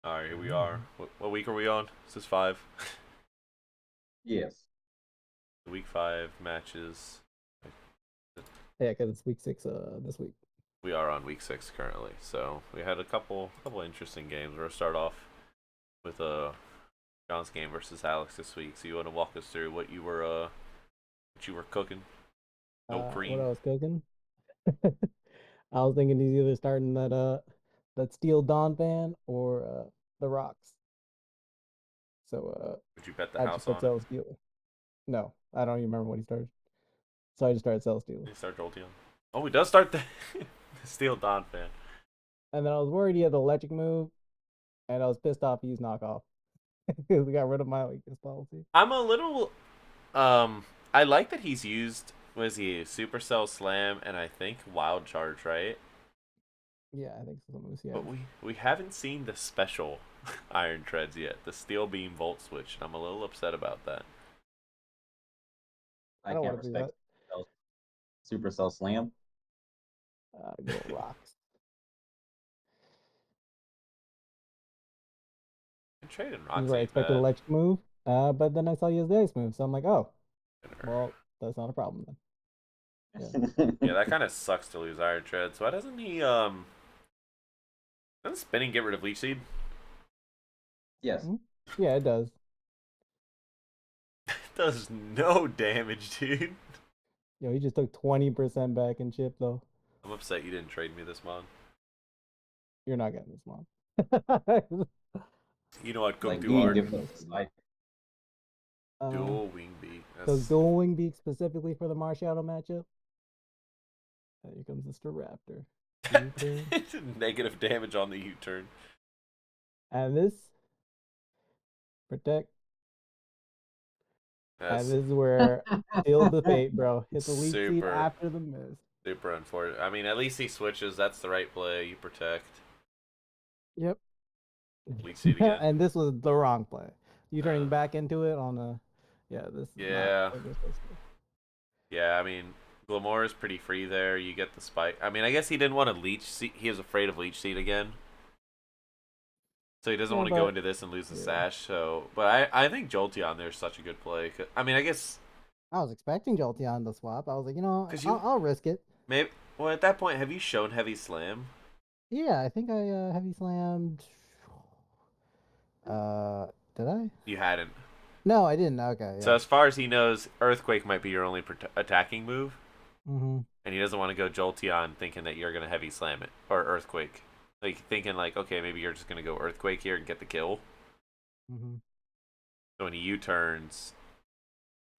Alright, here we are. What week are we on? Is this 5? Yes. Week 5 matches. Yeah, because it's week 6 this week. We are on week 6 currently. So we had a couple interesting games. We're gonna start off with John's game versus Alex this week. So you want to walk us through what you were cooking? No What cream. I was cooking? I was thinking he's either starting that Steel Dawn fan or the Rocks. So Would you bet the I just house put on it? Cell Steel. No, I don't even remember what he started. So I just started Cell Steel. Did he start Jolteon? Oh, he does start the Steel Dawn fan. And then I was worried he had the electric move, and I was pissed off he used knockoff. Because we got rid of my weakness policy. I'm a little I like that he's used was he Supercell Slam and I think Wild Charge, right? Yeah, I think so. Yeah. But we haven't seen the special Iron Treads yet, the Steel Beam Volt Switch, and I'm a little upset about that. I I don't can't want to do respect that. Supercell Slam. Good old Rocks. I'm trading This is where I Roxy expected bad. electric move, but then I saw he has the ice move, so I'm like, oh, well, that's not a problem then. Yeah. Yeah, that kind of sucks to lose Iron Treads. Why doesn't he doesn't spinning get rid of Leech Seed? Yes. Yeah, it does. It does no damage, dude. Yo, he just took 20% back in chip though. I'm upset you didn't trade me this mod. You're not getting this one. You know what? Cook Like too he ain't hard. giving us the life. Dual Wing Beat. So That's going beak specifically for the Marshadow matchup. Here comes Mr. Raptor. negative damage on the U-turn. And this protect. That's And this is where seal the fate, bro. Hit the leech seed super after the miss. super unfortunate. I mean, at least he switches. That's the right play. You protect. Yep. Leech Seed again. And this was the wrong play. You turning back into it on a this is not Yeah. what you're supposed to do. Yeah, I mean, Glamour is pretty free there. You get the spike. I mean, I guess he didn't want to Leech Seed. He was afraid of Leech Seed again. So he doesn't Yeah, want to go but into this and lose the sash. So, but I think Jolteon there is such a good play. I mean, I guess I was expecting Jolteon to swap. I was like, because I'll risk it. maybe well at that point have you shown Heavy Slam? Yeah, I think I heavy slammed. Uh, did I? You hadn't. No, I didn't. Okay, So yeah. as far as he knows, Earthquake might be your only attacking move, Mm-hmm. and he doesn't want to go Jolteon thinking that you're gonna Heavy Slam it or Earthquake, like thinking like okay maybe you're just gonna go Earthquake here and get the kill. Mm-hmm. So when he U-turns,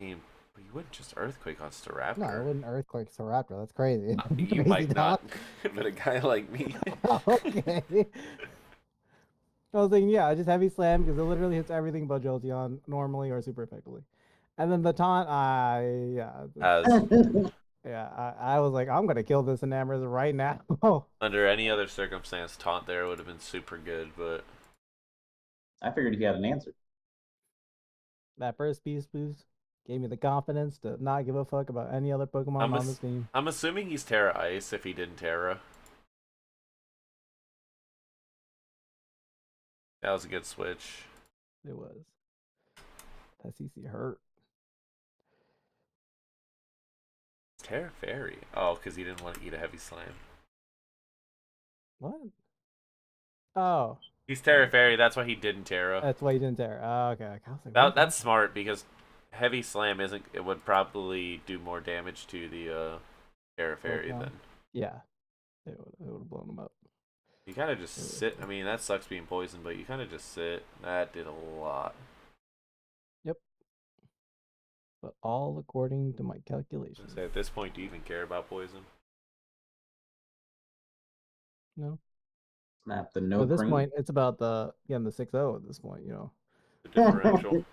I mean, you wouldn't just Earthquake on Staraptor. No, I wouldn't earthquake Raptor. That's crazy. You Crazy might not, talk. but a guy like me. Okay. I was thinking, yeah, I just heavy slam because it literally hits everything but Jolteon normally or super effectively. And then the taunt, As I was like, I'm gonna kill this Enamorous right now. under any other circumstance, taunt there would have been super good, but I figured he had an answer. That first piece boost gave me the confidence to not give a fuck about any other Pokemon on this team. I'm assuming he's Terra Ice if he didn't Terra. That was a good switch. It was. That CC hurt. Terra Fairy. Oh, because he didn't want to eat a heavy slam. What? Oh. He's Terra Fairy. That's why he didn't Terra. That's why you didn't tear. Oh, okay. I was like, That's smart because heavy slam isn't. It would probably do more damage to the Terra Fairy than. Yeah. It would have blown him up. You kind of just sit. I mean, that sucks being poisoned, but you kind of just sit. That did a lot. Yep. But all according to my calculations. So at this point, do you even care about poison? No. Snap the no At this cream. point, it's about the 6-0 at this point, The differential.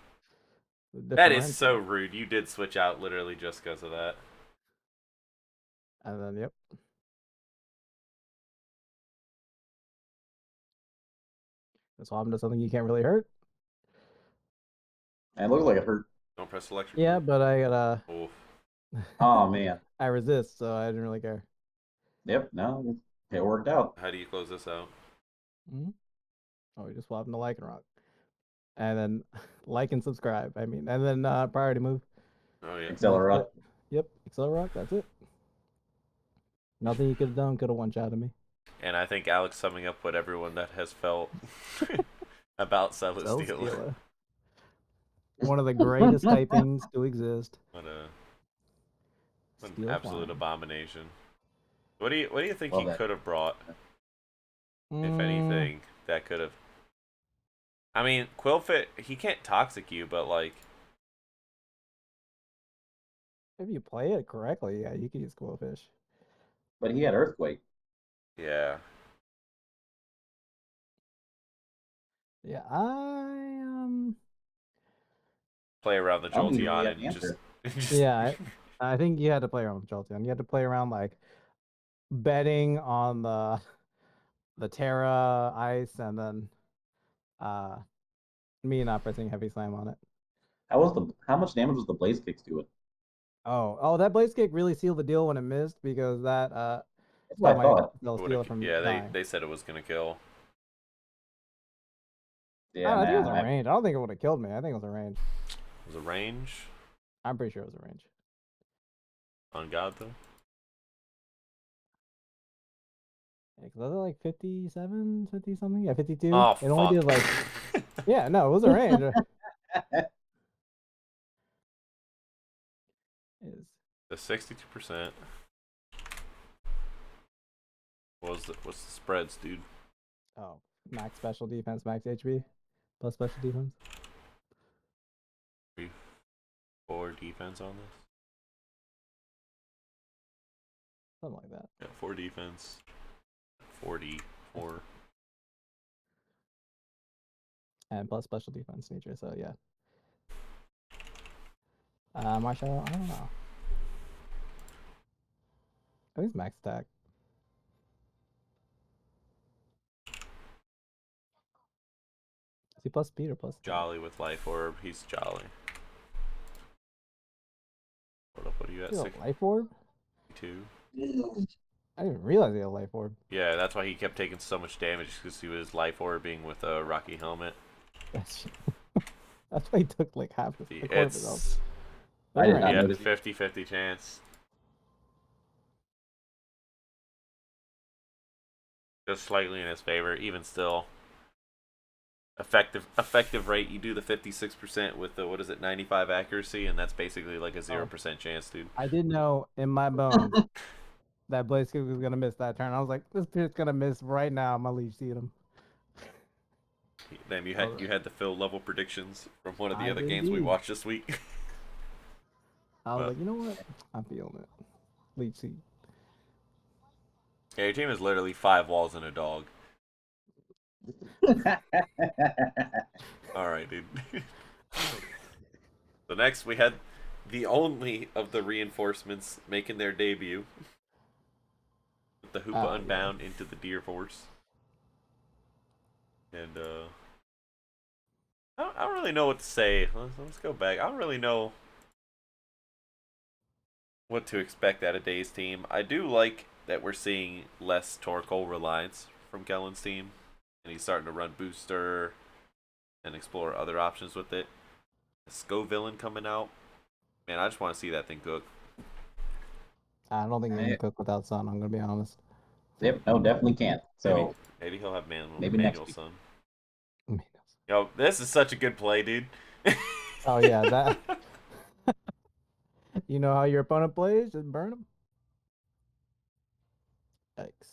The That is so rude. You did switch out literally just because of that. And then, yep. That's why I'm to something you can't really hurt. It looked like it hurt. Don't press electric. Yeah, but I got Oof. Oh man. I resist, so I didn't really care. Yep. No, it worked out. How do you close this out? Mm-hmm. Oh, we just swapped into Lycanroc. And then like and subscribe. I mean, and then priority move. Oh yeah. That's Accelerate. it. Yep, Accelerock, that's it. Nothing you could have done could have one-shotted me. And I think Alex summing up what everyone that has felt about Celesteela. Celesteela. One of the greatest typings to exist. What an Steel absolute flying. abomination. What do you think Love he that. could have brought, if Mm, anything, that could have? I mean, Quillfit, he can't toxic you, but like, if you play it correctly, yeah, you can use Quillfish. But he had Earthquake. yeah. Yeah, I Play around the I don't even really Jolteon have an and just, answer. yeah, I think you had to play around with Jolteon. You had to play around like betting on the Terra Ice and then uh me not pressing Heavy Slam on it. How much damage was the Blaze Kicks doing? Oh, that Blaze Kick really sealed the deal when it missed because that That's stopped what I my thought. Celesteela from yeah, dying. they said it was gonna kill. Yeah, I think it was nah. a range. I don't think it would have killed me. I think it was a range. It was a range I'm pretty sure it was a range. on God though. Yeah, because I was like 57, 50 something. Yeah, 52. Oh It only did fuck. like, yeah, no, it was a range. Is The 62%. What's the spreads, dude? oh, max special defense, max HP, plus special defense. 4 defense on this. Something like that. Yeah, 4 defense. 44. And plus special defense nature, so yeah. Marshall, I don't know. I think it's max attack. Is he plus speed or plus attack? Jolly with Life Orb. He's jolly. What are you at? He's a life orb? 62. I didn't even realize he had a life orb. Yeah, that's why he kept taking so much damage, because he was Life Orbing with a Rocky Helmet. That's that's why he took like half a quarter of his health. It's I did Alright. not he had notice. 50-50 chance. Just slightly in his favor, even still. Effective rate, you do the 56% with the, what is it, 95 accuracy, and that's basically like a 0% chance, dude. I did know in my bones that Blaze Kick was gonna miss that turn. I was like, this pit's gonna miss right now. I'm gonna leave seed him. Damn, you had the fill level predictions from one of the I other did games we indeed. watched this week. I was But- like, you know what? I'm feeling it. Leech seed. Yeah, your team is literally 5 walls and a dog. Alright, dude. So next we had the only of the reinforcements making their debut. With the Hoopa Unbound into the Deer Force. And I don't really know what to say. Let's go back. I don't really know what to expect out of Day's team. I do like that we're seeing less Torkoal reliance from Kellen's team. And he's starting to run Booster and explore other options with it. A Scovillain coming out. Man, I just want to see that thing cook. I don't think he can cook without sun. I'm gonna be honest. Yep, no, definitely can't. So Maybe he'll have maybe next manual week. sun. Yo, this is such a good play, dude. Oh yeah, that. You know how your opponent plays? Just burn him. Yikes.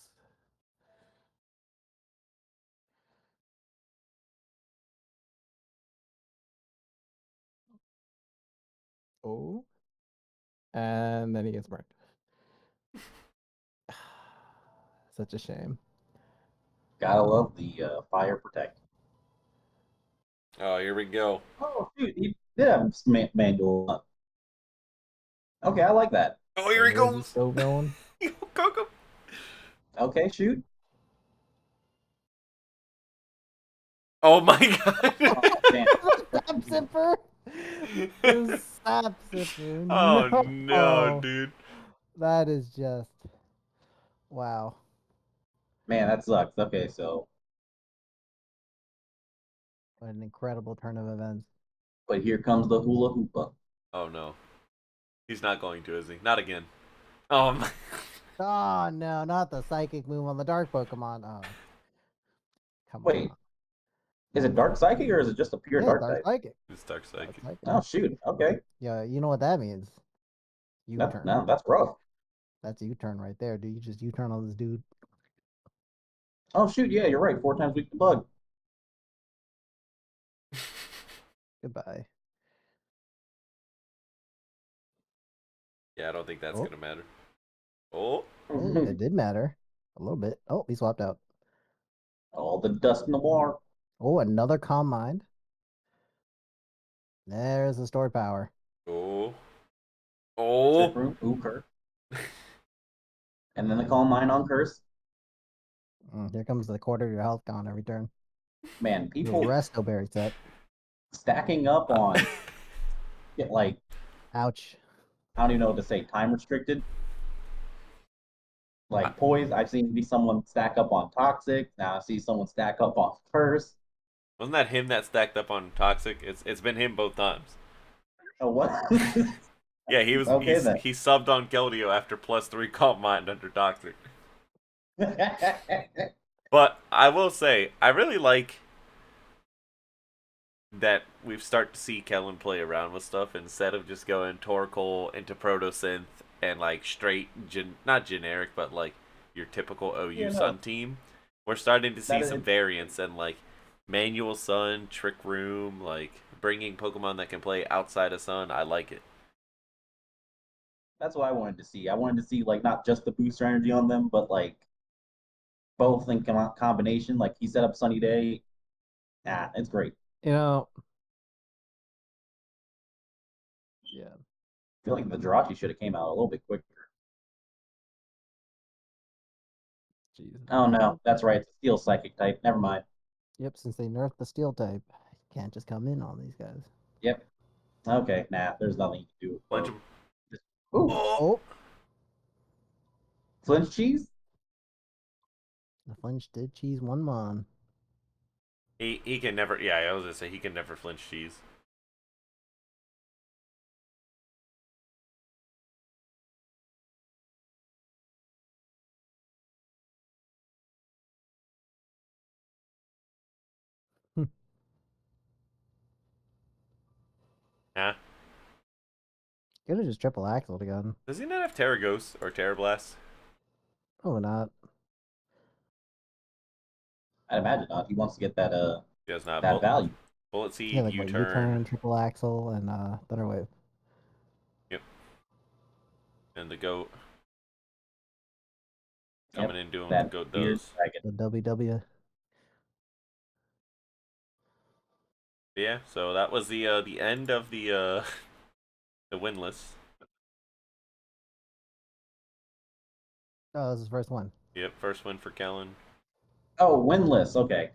Oh. And then he gets burned. Such a shame. Gotta love the fire protect. Oh, here we go. Oh shoot, he did have manual. Okay, I like that. Oh, here he There's goes. the villain. Cook him. Okay, shoot. Oh my god. Oh, damn. Sap Zipper. The Sap Zipper. Oh No. no, dude. That is just wow. Man, that sucks. Okay, so an incredible turn of events. But here comes the hula hoopa. Oh no, he's not going to, is he? Not again. Um, Oh no, not the psychic move on the dark Pokemon. Oh, come Wait, on. is it dark psychic or is it just a pure Yeah, dark dark type? psychic. it's Dark Dark Psychic. psychic. Oh shoot. Okay. Yeah, you know what that means. That, U-turn. no, that's rough. That's a U-turn right there, dude. You just U-turn on this dude. Oh shoot. Yeah, you're right. 4 times weak to bug. Goodbye. Yeah, I don't think that's Oh, gonna matter. Oh, oh, it did matter. A little bit. Oh, he swapped out. All the dust in the water. Oh, another Calm Mind. There's the stored power. oh, Trick oh. room. Ooh, curse. And then the calm mind on curse. Here comes the quarter of your health gone every turn. Man, The people Resto Berry set. stacking up on like Ouch. I don't even know what to say. Time restricted. Like poise. I've seen someone stack up on toxic. Now I see someone stack up on curse. Wasn't that him that stacked up on Toxic? It's been him both times. Oh what? Yeah, Okay then. he subbed on Keldeo after +3 Calm Mind under Toxic. But I will say, I really like that we've started to see Kellen play around with stuff instead of just going Torkoal into Protosynth and like straight, not generic, but like your typical OU Yeah, Sun no, team. We're starting to see that some is variants and like Manual Sun, Trick Room, like bringing Pokemon that can play outside of Sun. I like it. that's what I wanted to see. I wanted to see like not just the booster energy on them, but like both in combination. Like he set up Sunny Day. Nah, it's great. You know, yeah. I feel like the Jirachi should have came out a little bit quicker. Jeez. Oh no, Well, that's right. It's a steel psychic type. Never mind. yep, since they nerfed the steel type, you can't just come in on these guys. Yep. Okay. Nah, there's nothing you can do. Flinch him. Ooh, Oh! Oh, flinch cheese. the flinch did cheese one mon. He can never. Yeah, I was gonna say he can never flinch cheese. Yeah. Could have just triple axled again. Does he not have Terra Ghost or Terra Blast? Probably not. I'd imagine not. He wants to get He does not. that value. Bullet Yeah, Seed, like U what turn. U-turn, triple axle, and Thunderwave. Yep. And the goat coming Yep. in doing what the That goat weird does. dragon. The WW. Yeah, so that was the end of the winless. Oh, this is the first one. Yep, first win for Kellen. Oh, winless. Okay.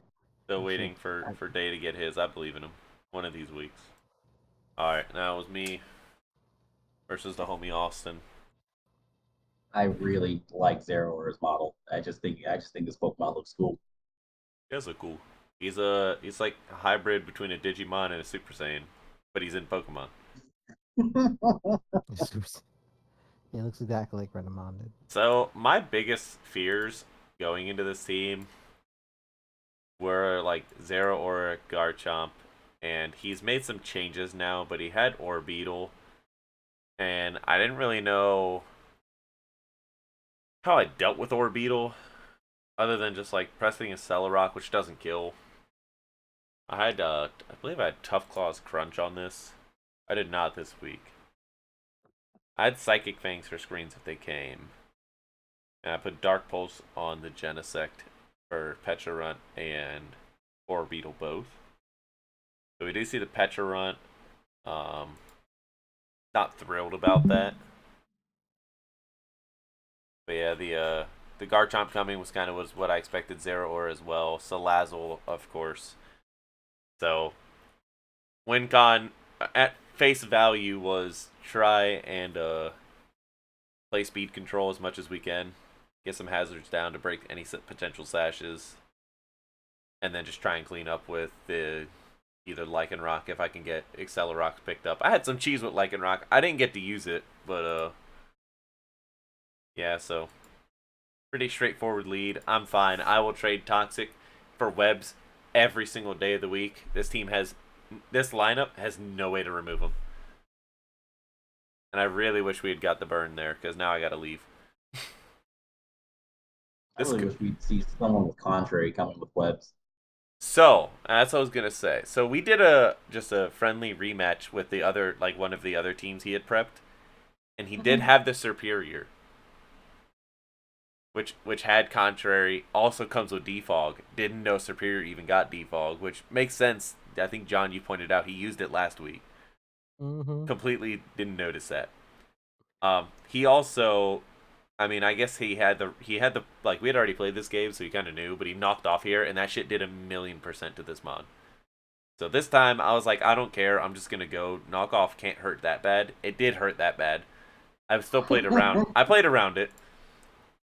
Still Oh, waiting shit. for Day to get his. I believe in him. One of these weeks. All right, now it was me versus the homie Austin. I really like Zero or his model. I just think this Pokemon looks cool. He's a cool. He's like a hybrid between a Digimon and a Super Saiyan, but he's in Pokemon. He looks exactly like Renamon did. So my biggest fears going into this team were like Zero Aura, Garchomp, and he's made some changes now, but he had Orbeetle, and I didn't really know how I dealt with Orbeetle, other than just like pressing a Celerock, which doesn't kill. I believe I had Tough Claws Crunch on this. I did not this week. I had Psychic Fangs for screens if they came. And I put Dark Pulse on the Genesect for Pecharunt and Orbeetle both. So we do see the Pecharunt. Not thrilled about that. But yeah, the Garchomp coming was kind of was what I expected. Zero Aura as well. Salazzle, of course. So WinCon at face value was try and play speed control as much as we can, get some hazards down to break any potential sashes, and then just try and clean up with the either Lycanroc if I can get Accelerock picked up. I had some cheese with Lycanroc. I didn't get to use it, but yeah, so pretty straightforward lead. I'm fine. I will trade Toxic for Webs every single day of the week. This lineup has no way to remove them. And I really wish we had got the burn there, because now I gotta leave. I really wish we'd see someone with Contrary coming with Webs. So, that's what I was gonna say. So we did just a friendly rematch with the other, like one of the other teams he had prepped, and he did have the Superior, which had Contrary, also comes with Defog. Didn't know Superior even got Defog, which makes sense. I think John, you pointed out he used it last week. Completely didn't notice that. He also, I mean, I guess he had the like, we had already played this game, so he kind of knew, but he knocked off here, and that shit did 1,000,000% to this mod. So this time I was like, I don't care, I'm just gonna go. Knock off can't hurt that bad. It did hurt that bad. I've still played around. I played around it,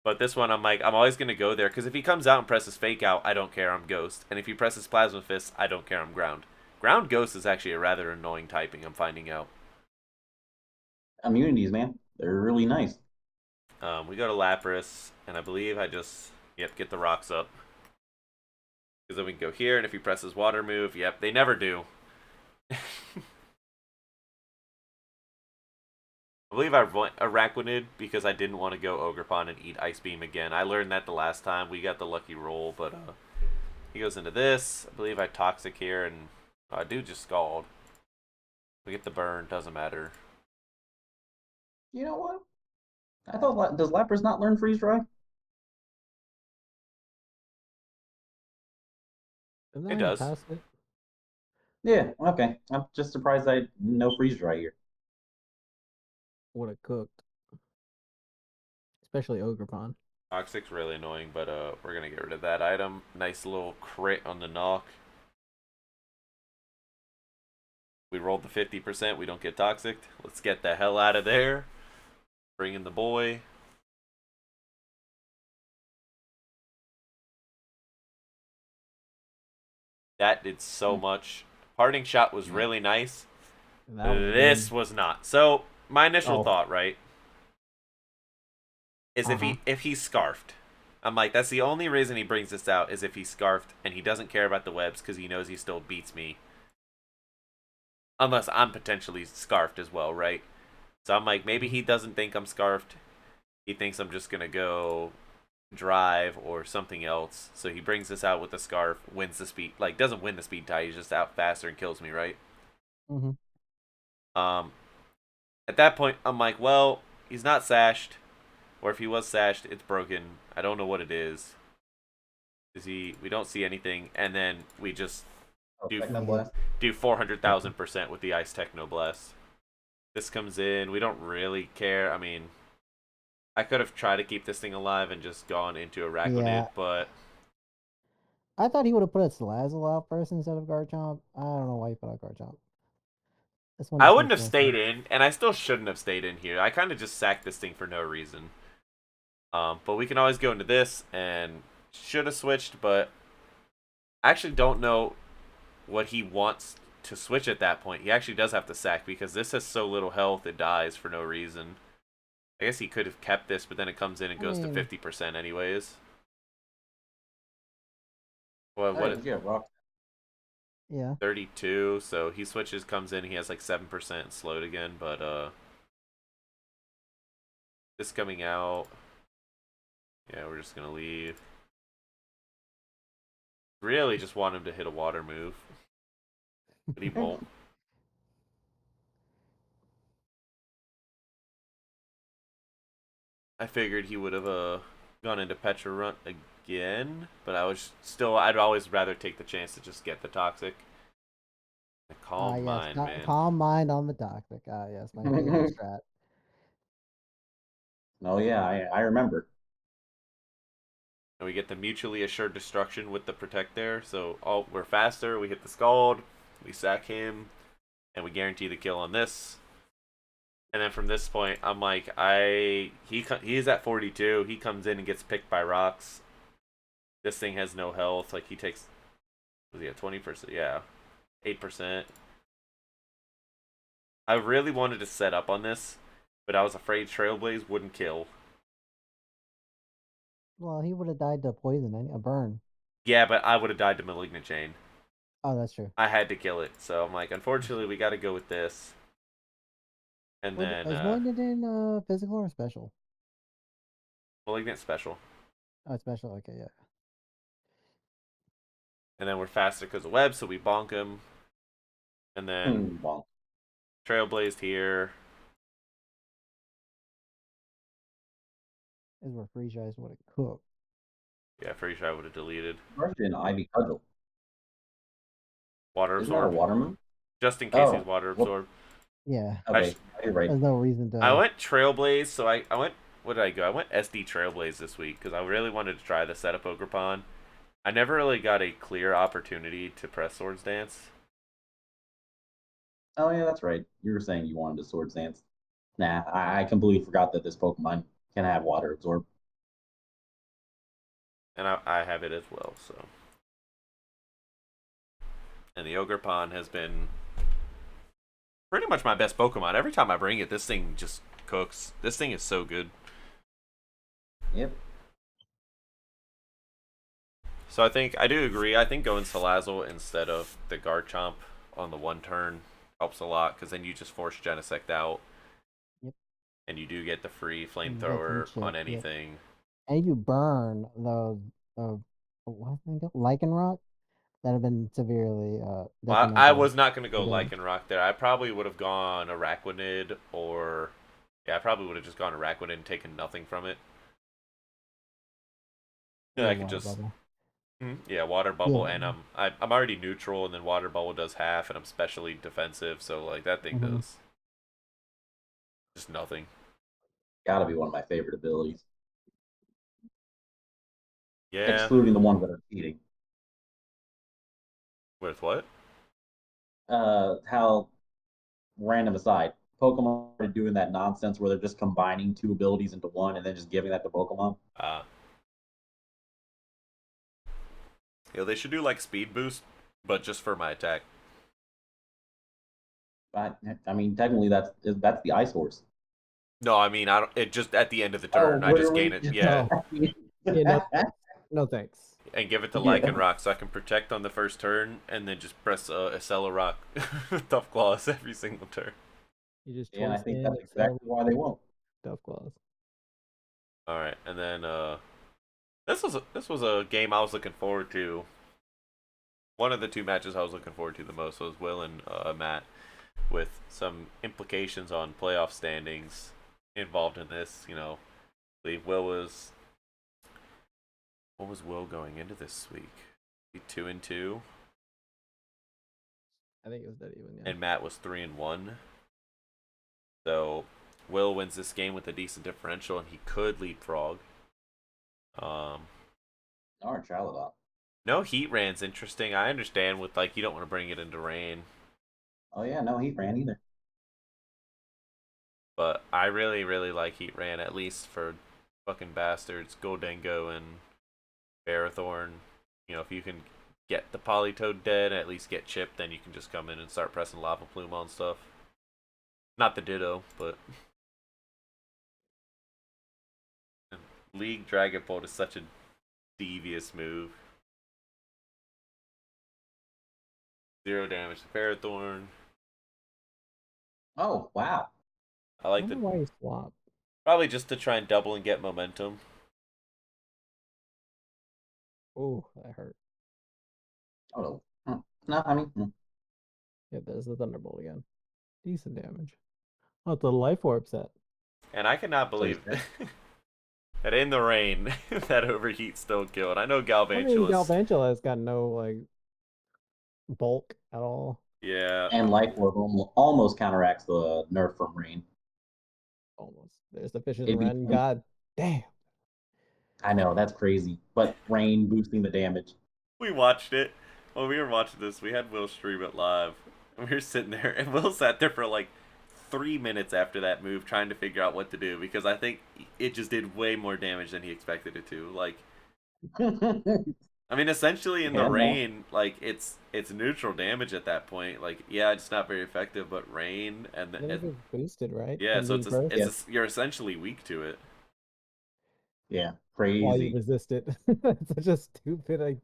but this one I'm like, I'm always gonna go there, because if he comes out and presses Fake Out, I don't care, I'm Ghost, and if he presses Plasma Fist, I don't care, I'm Ground. Ground Ghost is actually a rather annoying typing, I'm finding out. Immunities, man, they're really nice. We go to Lapras, and I believe I just, get the rocks up. Because then we can go here, and if he presses Water Move, they never do. I believe I Araquanid because I didn't want to go Ogerpon and eat Ice Beam again. I learned that the last time. We got the lucky roll, but he goes into this. I believe I Toxic here, and I do just Scald. We get the burn, doesn't matter. You know what? I thought, does Lapras not learn Freeze Dry? It does. Yeah, okay. I'm just surprised I no Freeze Dry here. Would have cooked. Especially Ogerpon. Toxic's really annoying, but we're going to get rid of that item. Nice little crit on the knock. We rolled the 50%. We don't get Toxic. Let's get the hell out of there. Bring in the boy. That did so much. Parting Shot was really nice. This was not. So, my initial thought, right, is if he's Scarfed. I'm like, that's the only reason he brings this out, is if he's Scarfed and he doesn't care about the webs because he knows he still beats me. Unless I'm potentially Scarfed as well, right? So I'm like, maybe he doesn't think I'm Scarfed. He thinks I'm just going to go Drive or something else. So he brings this out with the Scarf, wins the speed, like, doesn't win the speed tie, he's just out faster and kills me, right? At that point, I'm like, well, he's not sashed. Or if he was sashed, it's broken. I don't know what it is. We don't see anything, and then we just do 400,000% with the Ice Technoblast. This comes in. We don't really care. I mean, I could have tried to keep this thing alive and just gone into Araquanid, but I thought he would have put a Salazzle out first instead of Garchomp. I don't know why he put out Garchomp. I wouldn't have stayed in, and I still shouldn't have stayed in here. I kind of just sacked this thing for no reason. But we can always go into this, and should have switched, but I actually don't know what he wants to switch at that point. He actually does have to sack, because this has so little health, it dies for no reason. I guess he could have kept this, but then it comes in and goes to 50% anyways. Well, what? Yeah. 32. So he switches, comes in, he has like 7% slowed again, but this coming out. Yeah, we're just gonna leave. Really just want him to hit a water move. But he won't. I figured he would have gone into Petra Runt again, but I'd always rather take the chance to just get the Toxic. A calm mind, man. Calm mind on the Toxic. Yes, my favorite strat. Oh yeah, I remember. And we get the mutually assured destruction with the Protect there, so we're faster, we hit the Scald, we sack him, and we guarantee the kill on this. And then from this point, I'm like, he's at 42. He comes in and gets picked by rocks. This thing has no health. Like, he takes, was he at 20%? Yeah. 8%. I really wanted to set up on this, but I was afraid Trailblaze wouldn't kill. Well, he would have died to poison, a burn. Yeah, but I would have died to Malignant Chain. Oh, that's true. I had to kill it, so I'm like, unfortunately, we got to go with this. And then Is Malignant in physical or special? Malignant Special. Oh, it's special. Okay, yeah. And then we're faster because of web, so we bonk him. And then Bonk. Trailblazed here. Is where Freeze Eyes would have cooked. Yeah, pretty sure I would have deleted. Question, Ivy Cudgel. Water Isn't that a Absorb. water move? Just in case Oh, he's Water well- Absorb. Yeah. Okay, you're right. There's no reason to. I went Trailblaze, so I went. What did I go? I went SD Trailblaze this week because I really wanted to try the setup Ogre Pawn. I never really got a clear opportunity to press Swords Dance. Oh yeah, that's right. You were saying you wanted to Swords Dance. Nah, I completely forgot that this Pokemon can have Water Absorb. And I have it as well, so. And the Ogre Pawn has been pretty much my best Pokemon. Every time I bring it, this thing just cooks. This thing is so good. Yep. So I think, I do agree, I think going Salazzle instead of the Garchomp on the one turn helps a lot, because then you just force Genesect out. Yep. And you do get the free You get flamethrower some shit, on yep. anything. And you burn what Lycanroc that have been severely Well, detrimental. I was not going to go Yeah. Lycanroc there. I probably would have gone Araquanid or... Yeah, I probably would have just gone Araquanid and taken nothing from it. Yeah, I could Water just... Bubble. Yeah, Water Bubble, Yeah. and I'm already neutral, and then Water Bubble does half, and I'm specially defensive, so like that thing Mhm. does just nothing. Gotta be one of my favorite abilities. Yeah. Excluding the ones that are cheating. With what? How random aside, Pokemon are doing that nonsense where they're just combining two abilities into one and then just giving that to Pokemon. Yeah, they should do like speed boost, but just for my attack. I mean, technically that's the Ice Horse. No, I mean I don't. It just at the end of the turn, I just gain it. Yeah, Yeah, no thanks. and give it to Yeah. Lycanroc, so I can protect on the first turn, and then just press Accelerock, Tough Claws every single turn. You just And I think in that's exactly why they won't. Tough Claws. All right, and then this was a game I was looking forward to. One of the two matches I was looking forward to the most was Will and Matt, with some implications on playoff standings involved in this. You know, I believe Will was. What was Will going into this week? 2-2. I think it was that even. Yeah. And Matt was 3-1. So Will wins this game with a decent differential, and he could leapfrog. Darn, Charlotte. No heat ran's interesting. I understand with like you don't want to bring it into rain, Oh yeah, no, he ran either. but I really like heat ran, at least for fucking bastards, Goldengo and Barathorn. You know, if you can get the Politoed dead, at least get chipped, then you can just come in and start pressing Lava Plume on stuff. Not the Ditto, but League Dragon Bolt is such a devious move. 0 damage to Parathorn. Oh wow. I like wonder the why he swapped. probably just to try and double and get momentum. Oh, that hurt. Oh no. No, I mean, Yeah, there's the Thunderbolt again. Decent damage. Oh, it's a Life Orb set. And I cannot believe that in the rain that overheat still killed. I know I mean, Galvantula. Galvantula has got no like bulk at all. Yeah. and Life Orb almost counteracts the nerf from Rain. Almost. There's the Fishes It'd be Ren. fun. God damn. I know that's crazy, but Rain boosting the damage. We watched it. When we were watching this, we had Will stream it live. And we were sitting there, and Will sat there for like 3 minutes after that move trying to figure out what to do, because I think it just did way more damage than he expected it to. Like, I mean, essentially in the Yeah, no. rain, like it's neutral damage at that point. Like, yeah, it's not very effective, but rain and Then it gets boosted, right? yeah, From so being cursed Yeah, you're essentially weak to it. yeah, while you crazy. resist it. It's such a stupid.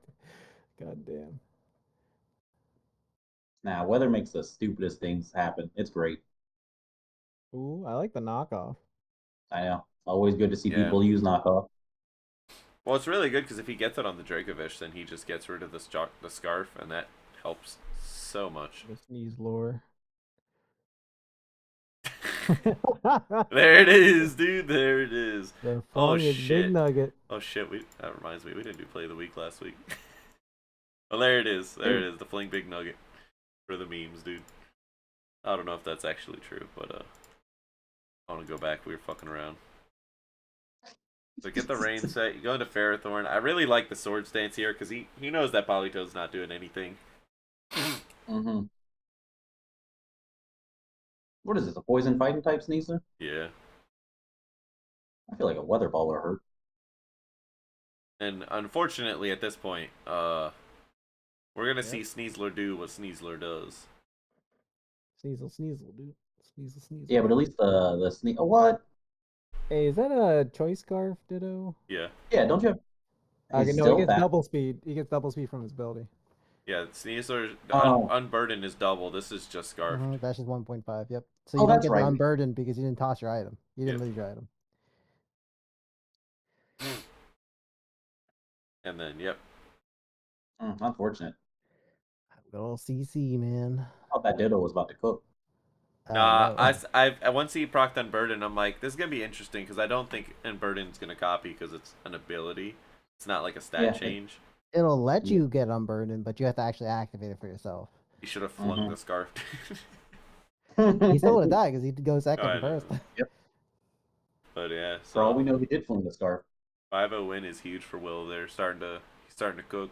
God damn. Nah, weather makes the stupidest things happen. It's great. Ooh, I like the knockoff. I know. Always good to see Yeah. people use knockoff. Well, it's really good because if he gets it on the Dracovish, then he just gets rid of the scarf, and that helps so much. The sneeze lore. There it is, dude. There it is. The Oh flying big shit. nugget. Oh shit. That reminds me, we didn't do play of the week last week. Well, there it is. There it is. The fling big nugget for the memes, dude. I don't know if that's actually true, but I want to go back. We were fucking around. So get the rain set. You go into Ferrothorn. I really like the sword stance here because he knows that Politoed's not doing anything. Mm-hmm. What is this? A poison fighting type Sneasler? Yeah. I feel like a weather ball would hurt. And unfortunately, at this point, we're gonna Yep. see Sneasler do what Sneasler does. Sneasel, sneasel, dude. Sneasel, sneasel. Yeah, but at least the sneak. Oh, what? Hey, is that a choice scarf, Ditto? Yeah. Yeah, don't you have? Okay, He's no, he still gets fast. double speed. He gets double speed from his ability. Yeah, Sneasler Oh, Unburden is double. This is just Scarfed. That's just 1.5. Yep. So you oh, don't that's get the right. unburdened because you didn't toss your item. You didn't Yep. lose your item. And then, yep. Unfortunate. Little CC, man. I thought that Ditto was about to cook. I Nah, know. once he procced Unburden, I'm like, this is gonna be interesting because I don't think Unburden's gonna copy because it's an ability. It's not like a stat Yeah. change. It'll let Yeah. you get unburdened, but you have to actually activate it for yourself. He should have flung the scarf. He still would have died because he goes Oh, I second know. first. Yep. But yeah, For all so we know, he did fling the scarf. 5-0 win is huge for Will. He's starting to cook.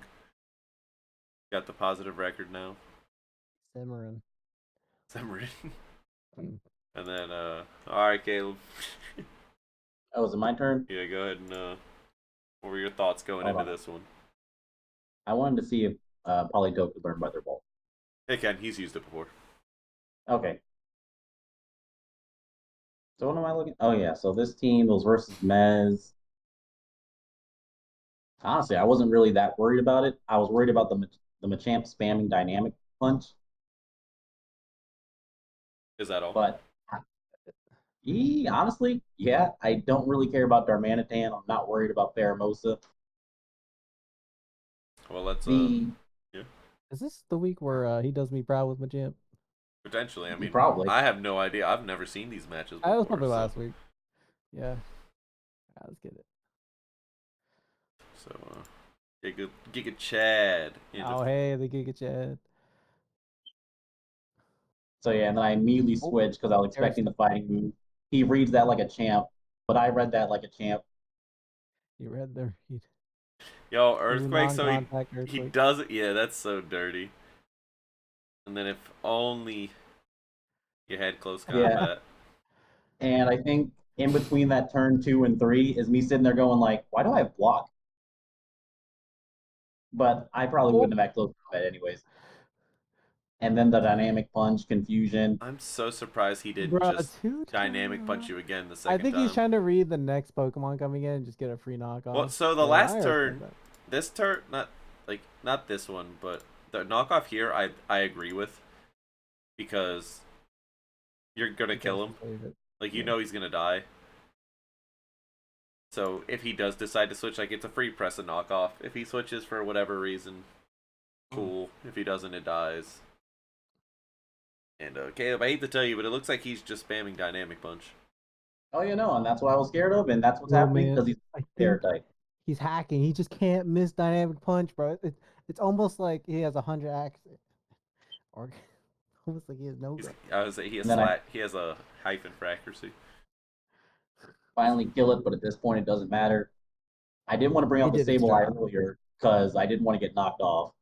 Got the positive record now. Simmering. Simmering. Mm. And then all right, Caleb. Oh, is it my turn? Yeah, go ahead and what were your thoughts going Hold into on. this one? I wanted to see if Polito could learn Weather Ball. Hey Ken, he's used it before. Okay. So what am I looking? Oh yeah. So this team was versus Mez. Honestly, I wasn't really that worried about it. I was worried about the Machamp spamming dynamic punch, Is that all? but honestly, yeah, I don't really care about Darmanitan. I'm not worried about Pheromosa. Well, let's The yeah, Is this the week where he does me proud with Machamp? potentially. I mean, probably. I have no idea. I've never seen these matches That was before, probably so last week. Yeah. Let's get it. so Giga Chad into Oh, hey, the Giga Chad. So yeah, and then I immediately Oh, switched because I was there's expecting the fighting move. He reads that like a champ, but I read that like a champ. you read there. yo Two Earthquake. So non-contact he earthquake. does it. Yeah, that's so dirty. And then if only you had close Yeah, combat. and I think in between that turn 2 and 3 is me sitting there going like, why do I have block? But I probably Oh, wouldn't have had close combat anyways. And then the dynamic punch, confusion. I'm so surprised he didn't bro, just two dynamic times. punch you again the I second think he's time. trying to read the next Pokemon coming in and just get a free Well, knockoff. so the And I last respect turn, that. this turn, not this one, but the knockoff here, I agree with because you're gonna He tries kill to him. save it. Like you Yeah. know he's gonna die. So if he does decide to switch, like it's a free press and knockoff. If he switches for whatever reason, cool. If he doesn't, it dies. And Caleb, I hate to tell you, but it looks like he's just spamming dynamic punch. Oh, you know, and that's what I was scared of, and that's what's No, happening man. because he's I air think type. he's hacking. He just can't miss dynamic punch, bro. It's almost like he has 100 acts, or almost like he has no He's, grip. I would say he has And then I he has a hyphen for accuracy. finally kill it, but at this point it doesn't matter. I did want to bring He up the did his Sableye job. earlier because I didn't want to get knocked off.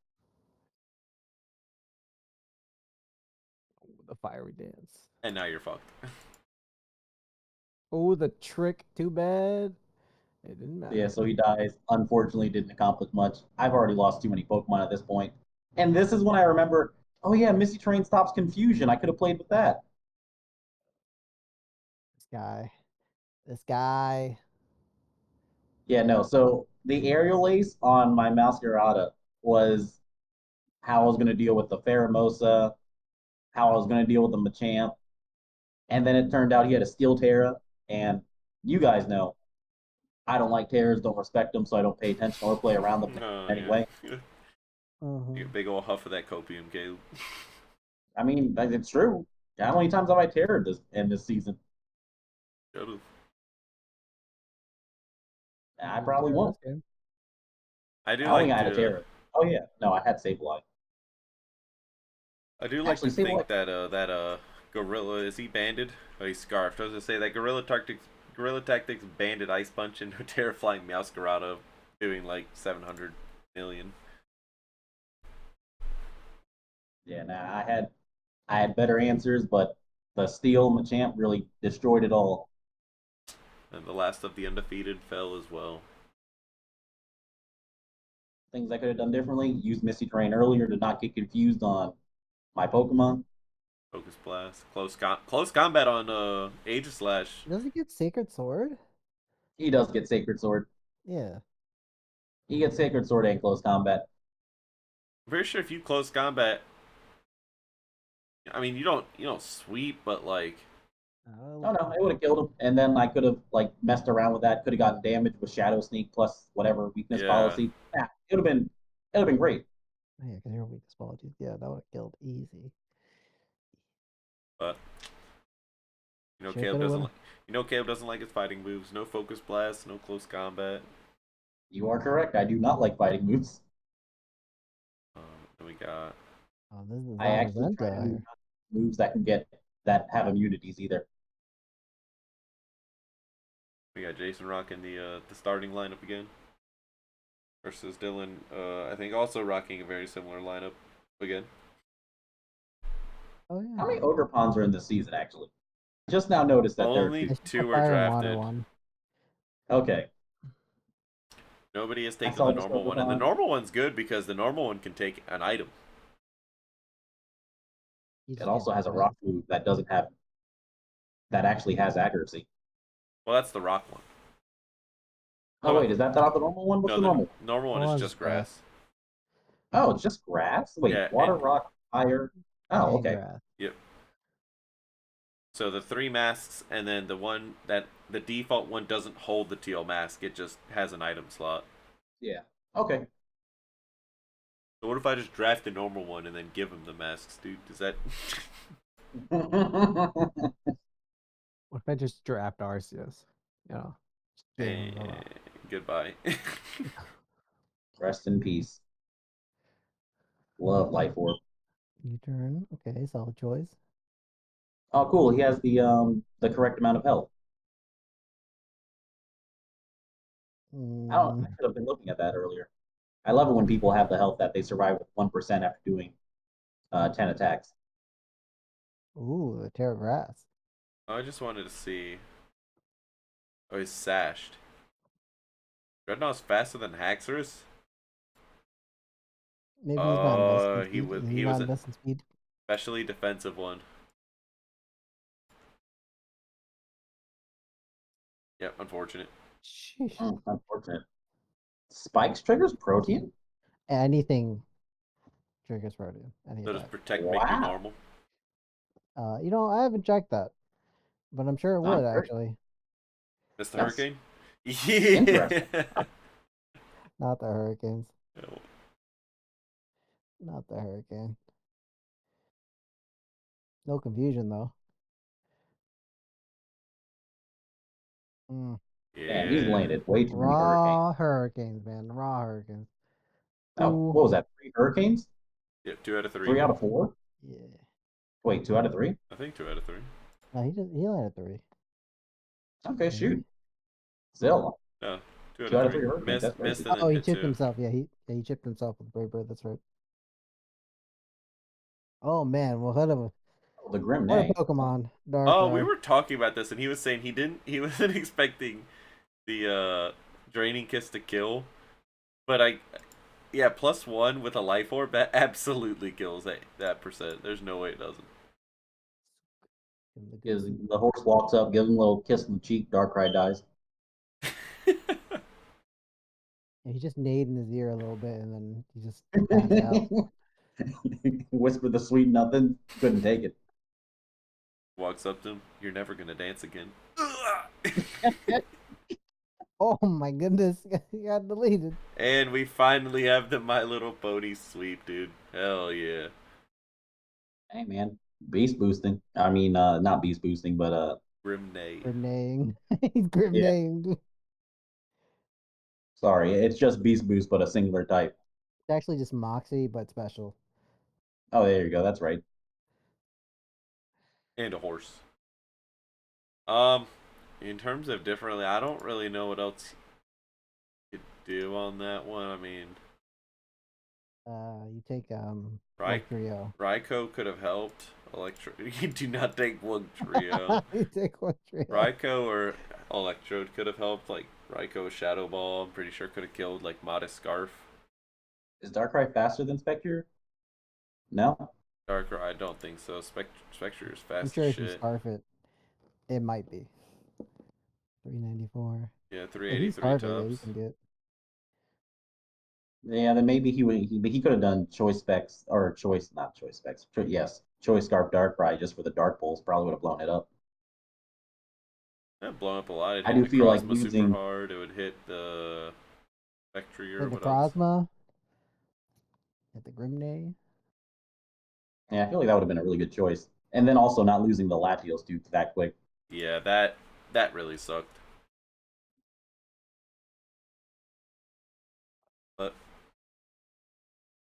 The fiery dance. And now you're fucked. Oh, the trick. Too bad. It didn't matter. Yeah, so he dies. Unfortunately, didn't accomplish much. I've already lost too many Pokemon at this point. And this is when I remember, oh yeah, Misty Train stops confusion. I could have played with that. This guy. This guy. Yeah, no. So the aerial ace on my Masquerada was how I was going to deal with the Pheromosa, how I was going to deal with the Machamp, and then it turned out he had a Steel Terra, and you guys know I don't like Terras, don't respect them, so I don't pay attention or play around them Oh anyway. yeah. Uh-huh. You get a big old huff of that copium, Caleb. I mean, it's true. How many times have I Terra in this season? Should've. I probably won't. This game. I do I don't think like I had a to. Terra. Oh yeah, no, I had Sableye. I do like Actually, to think Sableye. that Gorilla, is he banded? Oh, he's scarfed. I was gonna say that Gorilla Tactics banded Ice Punch into a terrifying Meowscarada doing like 700 million. Yeah, nah, I had better answers, but the Steel Machamp really destroyed it all. And the last of the undefeated fell as well. Things I could have done differently: use Misty Terrain earlier to not get confused on my Pokemon. Focus Blast. Close combat on Aegislash. Does he get Sacred Sword? He does get Sacred Sword. Yeah. He gets Sacred Sword and close combat. I'm very sure if you close combat, I mean you don't sweep, but like Oh no, it would have killed him, and then I could have like messed around with that. Could have gotten damage with Shadow Sneak plus whatever weakness yeah, policy. Yeah, it would have been great. Yeah, because you're weakness policies. Yeah, that would have killed easy. but Sure could have won. Caleb doesn't like his fighting moves. No focus blast, no close combat. You are correct. I do not like fighting moves. Then we got Oh, this is I actually try to move moves that have immunities either. Jason rocking the starting lineup again versus Dylan. I think also rocking a very similar lineup again. Oh yeah. How many Ogre Ponds are in this season, actually? Just now noticed that there are Only two. two were Fire and Water drafted. one. Okay. Nobody has I taken saw the this normal Ogre one, and the Pond. normal one's good because the normal one can take an item. You It just also get has a red. rock move that actually has accuracy. Well, that's the rock one. How Oh about wait, is that not the normal one? What's no? the The normal? normal one Oh, is it's just grass. grass. Oh, it's just grass. Wait, Yeah, water, rock, fire. Oh, And okay. grass. yep. So the three masks, and then the one that the default one doesn't hold the teal mask; it just has an item slot. Yeah. Okay. So what if I just draft the normal one and then give him the masks, dude? Does that? What if I just draft Arceus? You know, just give him the rock. Goodbye. Rest in peace. Love Life Orb. You turn. Okay, solid choice. Oh, cool. He has the correct amount of health. I should have been looking at that earlier. I love it when people have the health that they survive with 1% after doing 10 attacks. Ooh, the Terra Grass. I just wanted to see. Oh, he's sashed. Dreadnought's faster than Haxorus. Maybe he's not investing He speed. was He's he not was a investing speed. specially defensive one. Yep, unfortunate. Sheesh. Unfortunate. Spikes triggers protein? Anything triggers Protean. Any So does attack. protect make you Wow. normal? I haven't checked that, but I'm sure it would I'm very, actually. Mr. that's Hurricane? interesting. Yeah. Not the Hurricanes. Not the Hurricane. No confusion though. Mm. Man, he's landed way too many hurricanes. Raw Hurricanes, man. Raw Hurricanes. Oh, Ooh. what was that? 3 hurricanes? Yep, 2 out of 3. 3 out of 4? Yeah. Wait, 2 out of 3? I think 2 out of 3. No, he landed 3. Okay, Maybe. shoot. Still, No, two out two of out of three. three hurricanes. That's Missed crazy. and then Oh, he hit chipped 2. himself. Yeah, he chipped himself with Brave Bird. That's right. Oh man, well, Oh, the Grim what a Nay. Pokemon, Oh, we Darkrai. were talking about this, and he was saying he wasn't expecting the Draining Kiss to kill, but yeah, +1 with a life orb that absolutely kills that percent. There's no way it doesn't. Give him the good Is soup. the horse walks up, gives him a little kiss on the cheek, Darkrai dies. Yeah, he just neighed in his ear a little bit, and then he just passed out. Whisper the sweet nothing. Couldn't take it. Walks up to him. You're never gonna dance again. Oh my goodness, he got deleted. And we finally have the My Little Pony sweep, dude. Hell yeah. Hey man, beast boosting. I mean, not beast boosting, but Grimnay. Grim neighing. He's grim yeah. neighing. It's Sorry, it's just beast boost, but a singular type. actually just Moxie, but special. Oh, there you go. That's right. And a horse. In terms of differently, I don't really know what else you could do on that one. I mean, You take Right. Trio. Raikou could have helped. You do not take one trio. You take one trio. Raikou or Electrode could have helped. Like Raikou Shadow Ball, I'm pretty sure could have killed like Modest Scarf. Is Darkrai faster than Spectre? No. Darker, I don't think so. Spectre is I'm fast sure as if you shit. scarf it, it might be. 394. Yeah, If you 383 scarf it, yeah, you tops. can get. Yeah, then maybe he could have done choice specs or choice not choice specs. Yes, choice scarf Darkrai just for the dark pulls. Probably would have blown it up. Yeah, blown up a lot. It I hit do feel like Necrozma super losing. hard. It would hit the Spectre or Hit the what else? Crozma. Hit the Grimnay. Yeah, I feel like that would have been a really good choice. And then also not losing the Latios too that quick. Yeah, that really sucked. But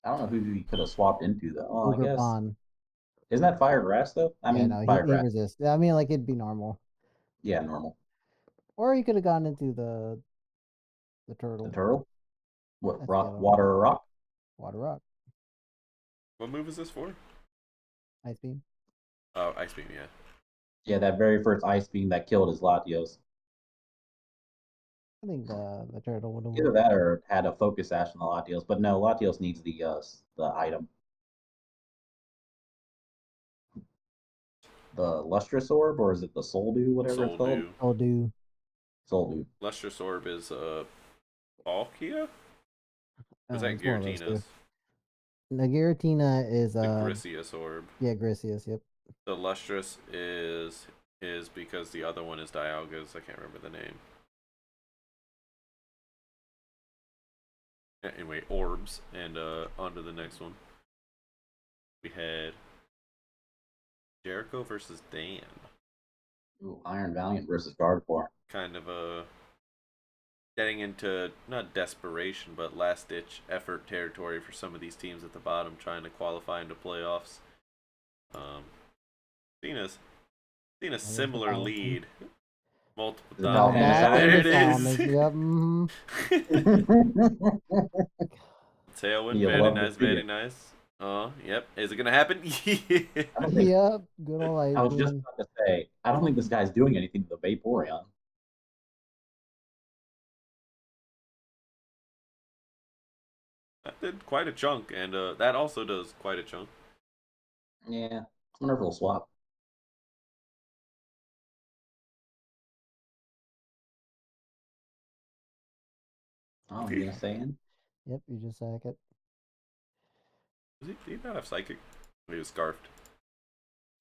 I don't know who he could have swapped into though. Oh, I Ogre guess Pond. isn't that Fire Grass though? I Yeah, mean no, Fire he Grass. resists. I mean, like, it'd be normal. Yeah, normal. Or he could have gone into the The turtle. turtle. What That's the rock? other one. Water or rock? Water Rock. what move is this for? Ice Beam. Oh, Ice Beam, yeah. Yeah, that very first Ice Beam that killed his Latios. I think the turtle would have Either won. that or had a Focus Sash on the Latios. But no, Latios needs the item. The Lustrous Orb, or is it the Soul Dew, whatever it's Soul called? Dew. Oh, do. Soul Dew. Lustrous Orb is Palkia? Or is that It's one of those two. Giratina's? The Giratina is The Grisius Orb. yeah, Grisius. Yep. The Lustrous is because the other one is Dialga's. I can't remember the name. Anyway, orbs, and on to the next one. We had Jericho versus Dan. Ooh, Iron Valiant versus Gardevoir. Kind of getting into not desperation, but last ditch effort territory for some of these teams at the bottom trying to qualify into playoffs. Seen a the similar Falcon. lead multiple Is it times. Falcon Yeah, Salad? there it Salmon, is. yep. Tailwind, You very love to nice, see very it. nice. Yep. Is it gonna happen? I don't think. Yep. Good old Ice I was just Beam. about to say. I don't think this guy's doing anything to the Vaporeon. That did quite a chunk, and that also does quite a chunk. Yeah, I wonder if he'll swap. Oh, you gonna say in? Yep. You just sack it. Did he not have psychic? He was scarfed.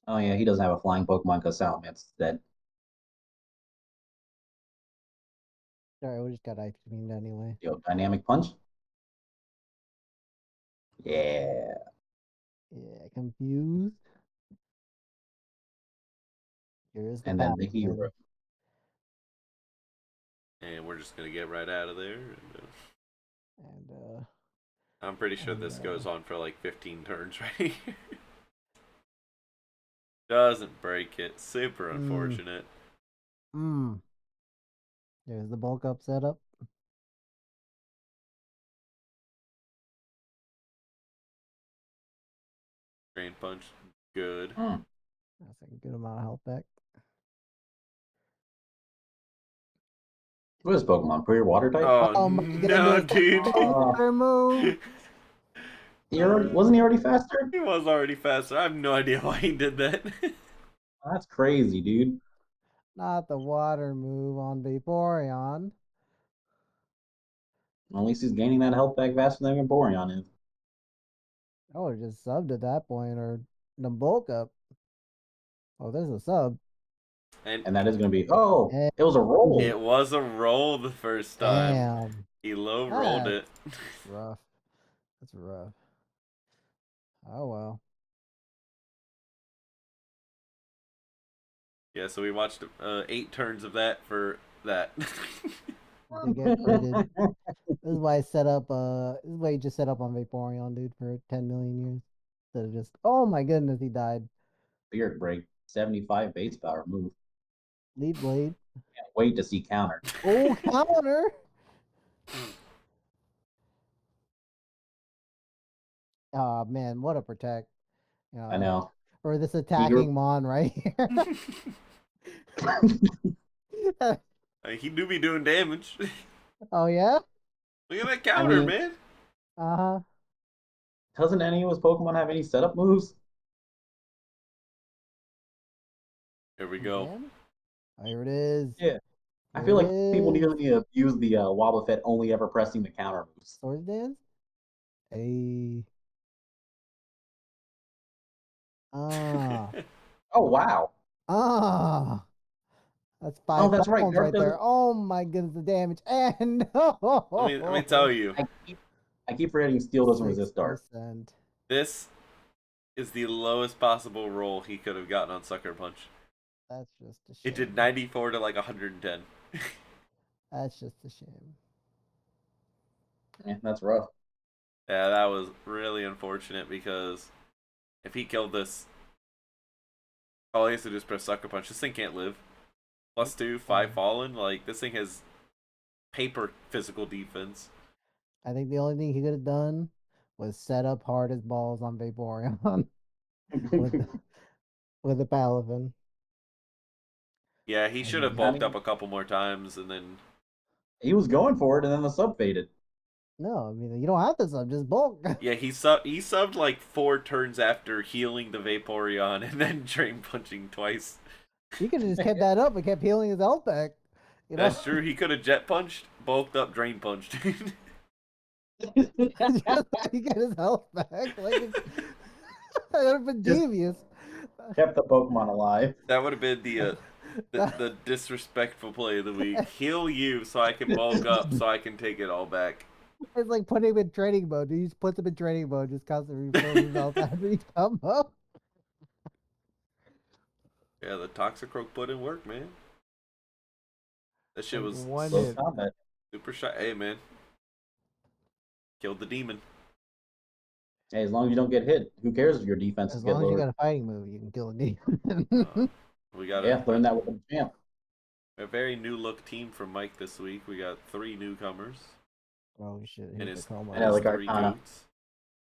Oh yeah, he doesn't have a flying Pokemon because Salamence is dead. Sorry, we just got Ice Beamed anyway. Yo, Dynamic Punch. Yeah. Yeah. Confused. Here's the And then the hero. Falcon. And we're just gonna get right out of there. And I'm pretty sure this goes on for like 15 turns right here. Doesn't break it. Super unfortunate. There's the bulk up setup. Drain punch. Good. That's a good amount of health back. What is Pokemon? Pure water type? Oh, Oh my no, goodness, that dude. water move. Wasn't he already faster? He was already faster. I have no idea why he did that. That's crazy, dude. Not the water move on Vaporeon. At least he's gaining that health back faster than Vaporeon is. I would have just subbed at that point or the bulk up. Oh, there's a sub. And And that is going to be, oh, Eh, it was a roll. it was a roll the first time. Damn. He low rolled it. That's rough. That's rough. Oh well. Yeah, so we watched 8 turns of that for that. They get rated. This is why I set up this is why you just set up on Vaporeon, dude, for 10 million years. Instead of just oh my goodness, he died. Spirit Break, 75 base power move. Lead blade. Can't wait to see counter. Oh, counter. Oh man, what a protect. I know. Or this attacking Mon right here. He do be doing damage. Oh yeah? Look at that counter, mean- man. Uh-huh. Doesn't any of his Pokemon have any setup moves? Here we go. Again? Oh, here it is. Yeah. I Here feel it like people is. need to use the Wobbuffet only ever pressing the counter moves. Swords dance? Hey. Ah. Oh, wow. Ah. That's Oh, 5 that's right. bones right there. Oh my goodness, the damage. And no. Let me tell you, I keep forgetting Steel doesn't resist Dark. 6%. this is the lowest possible roll he could have gotten on Sucker Punch. That's just a shame. It did 94 to like 110. That's just a shame. Yeah, that's rough. Yeah, that was really unfortunate because if he killed this, all he has to do is press Sucker Punch. This thing can't live. +2, 5 fallen. Like, this thing has paper physical defense. I think the only thing he could have done was set up hard as balls on Vaporeon with the Palafin. Yeah, he should have bulked up a couple more times and then. He was going for it, and then the sub faded. No, I mean you don't have to sub, just bulk. Yeah, he subbed like 4 turns after healing the Vaporeon and then drain punching twice. He could have just kept that up and kept healing his health back. You know? That's true. He could have jet punched, bulked up, drain punched. Just let he get his health back. Like that would have been devious. Kept the Pokemon alive. That would have been the disrespectful play of the week. Heal you so I can bulk up so I can take it all back. It's like putting him in training mode. He just puts him in training mode, just constantly refills his health after each combo. Yeah, the Toxicroak put in work, man. That shit was One Close hit. combat. super shy. Hey, man. Killed the demon. Hey, as long as you don't get hit, who cares if your defense As get long as you lower? got a fighting move, you can kill a demon. We got Yeah, learn that with the champ. a very new look team from Mike this week. We got 3 newcomers Oh shit! and Here's his, the promo. and I know, his like 3 Arcana. goats.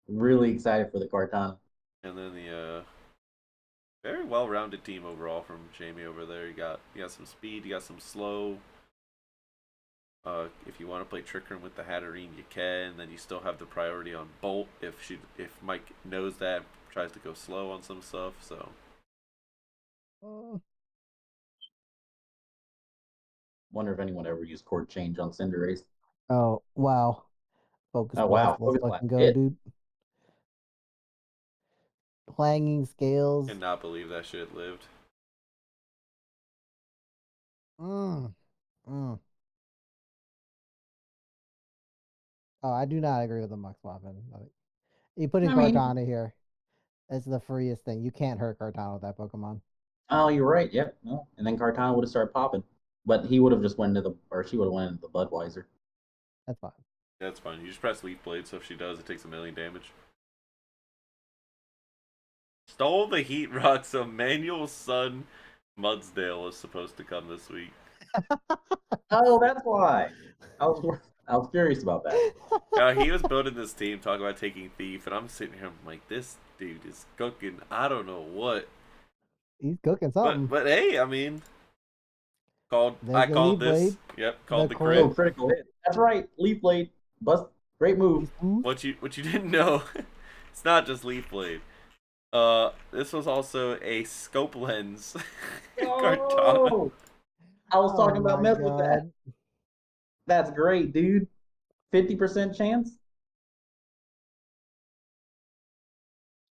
Really excited for the Kartana. And then the very well-rounded team overall from Jamie over there. You got some speed, you got some slow. If you want to play Trick Room with the Hatterene, you can. Then you still have the priority on Bolt if Mike knows that, tries to go slow on some stuff. So Wonder if anyone ever used Court Change on Cinderace. Oh wow! Focus Oh, blast, wow. let's Focus fucking blast. go, Hit. dude. Clanging scales. cannot believe that shit lived. Mm. Mm. Oh, I do not agree with the Mux swapping. You put in I mean- Kartana here. It's the freest thing. You can't hurt Kartana with that Pokemon. Oh, you're right. Yep. No. And then Kartana would have started popping. But he would have just went into she would have went into the Budweiser. That's fine. That's fine. You just press Leaf Blade, so if she does, it takes 1,000,000 damage. Stole the Heat Rock, so Manuel's son Mudsdale is supposed to come this week. Oh, that's why. I was curious about that. He was building this team, talking about taking Thief, and I'm sitting here, I'm like, this dude is cooking. I don't know what. He's cooking something. But hey, I mean, There's I the called Leaf this. Blade. Yep, called the crit. crit. Oh, critical hit. That's right. Leaf blade. Bust. Great move. Beast Boost. What you didn't know, it's not just Leaf Blade. This was also a scope lens. Cartana. Oh, I was Oh talking about my mess with that. god. That's great, dude. 50% chance.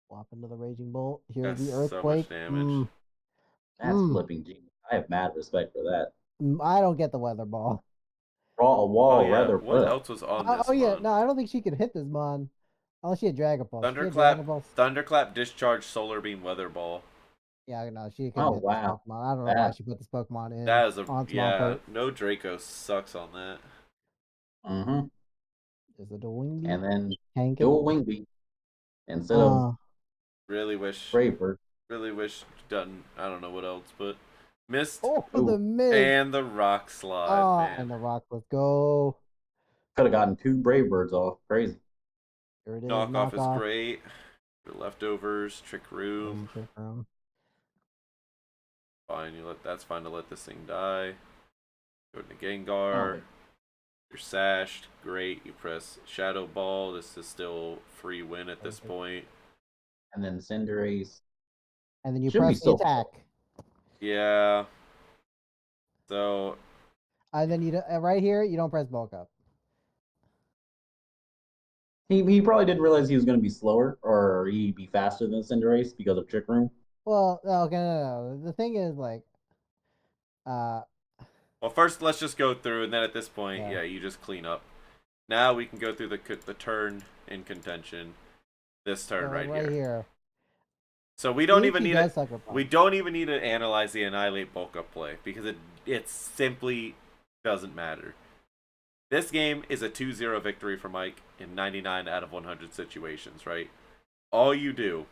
Swap into the Raging Bolt. Here's That's the so much Earthquake. damage. That's flipping genius. I have mad respect for that. I don't get the Weather Ball. Raw a Oh wall, yeah, rather. what Ugh. else was on Oh, this yeah, mon? no, I don't think she could hit this mon. Oh, she had Dragon Pulse. She had Thunderclap, Dragon Pulse. Thunderclap, Discharge, Solar Beam, Weather Ball. Yeah, no, she couldn't Oh, hit this wow. Pokemon. I don't know why That. she put this Pokemon in That is on yeah. Swampert. No Draco sucks on that. Mm-hmm. Is it a Wing And Beat? then Tank it? dual wing beat instead of Really wish, brave bird. really wish done. I don't know what else, but missed Oh, Ooh. the miss. and the rock slide, man. And the rock. Let's go. Could have gotten 2 brave birds off. Crazy. Here it is. Knockoff is Knockoff. great. The leftovers, trick room. Trick room. Fine, that's fine to let this thing die. Go to Gengar. Oh, You're sashed. Great. You press Shadow Ball. This is still free win at this point. and then Cinderace. And then you Should be press the still attack. Yeah. So And then you right here, you don't press bulk up. He probably didn't realize he was going to be slower or he'd be faster than Cinderace because of Trick Room. Well, no, okay, no. The thing is, like, well, first let's just go through, and then at this point, yeah, you just clean up. Now we can go through the turn in contention. This turn right here. So we don't even need we don't even need to analyze the Annihilate bulk up play because it simply doesn't matter. This game is a 2-0 victory for Mike in 99 out of 100 situations, right? All you do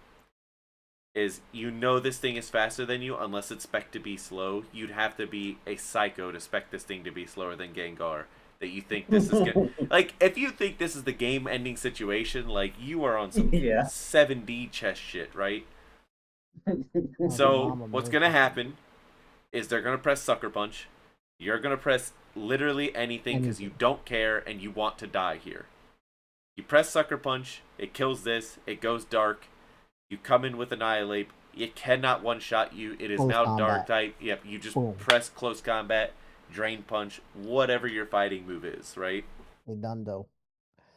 is this thing is faster than you unless it's spec to be slow. You'd have to be a psycho to spec this thing to be slower than Gengar. That you think this is gonna like if you think this is the game ending situation, like you are on some 7D chess shit, right? So what's gonna happen is they're gonna press Sucker Punch. You're gonna press literally anything because you don't care and you want to die here. You press Sucker Punch, it kills this, it goes dark. You come in with Annihilate. It cannot one-shot you. It is close now combat. dark type. Yep, you just press Close Combat, Drain Punch, whatever your fighting move is, right? Dundo.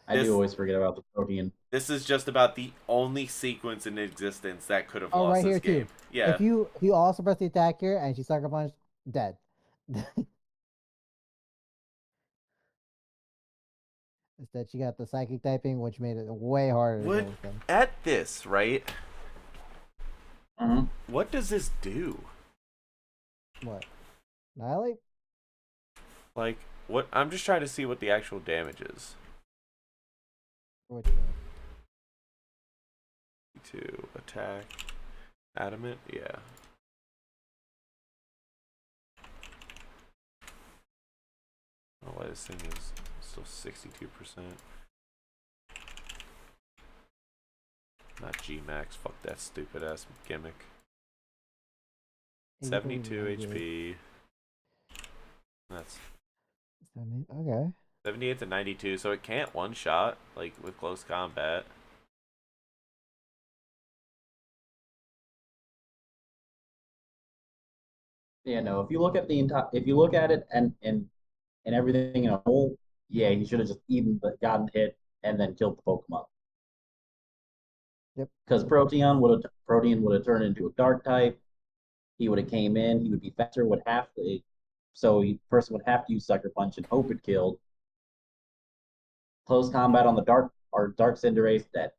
I do always forget about the Protean. This is just about the only sequence in existence that could have lost right this here game. Too. Yeah. If you also press the attack here and she Sucker Punch, dead. Instead, she got the Psychic typing, which made it way harder to deal with them. At this, right? Mm-hmm. What does this do? What? Annihilate? Like, what? I'm just trying to see what the actual damage is. Which To attack. Adamant? Yeah. Oh, why this thing is still 62%. Not G-Max. Fuck that stupid ass gimmick. 72 HP. That's okay. 78 to 92, so it can't one shot like with close combat. Yeah, no. If you look at it and everything in a whole, yeah, he should have just even gotten hit and then killed the Pokemon. Yep. Because Protean would have turned into a Dark type. He would have came in. He would be faster. Person would have to use Sucker Punch and hope it killed. Close combat on the Dark Cinderace dead.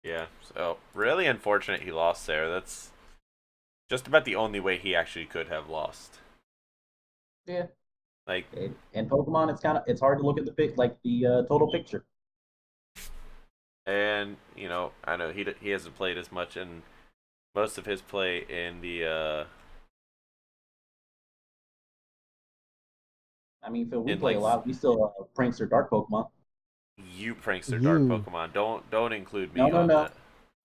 Yeah, so really unfortunate he lost there. That's just about the only way he actually could have lost. Yeah. Like in Pokemon, it's hard to look at the total picture. And I know he hasn't played as much, and most of his play in the. I mean, Phil, we play a lot. We still prankster Dark Pokemon. You prankster Dark Pokemon. Don't include me on that.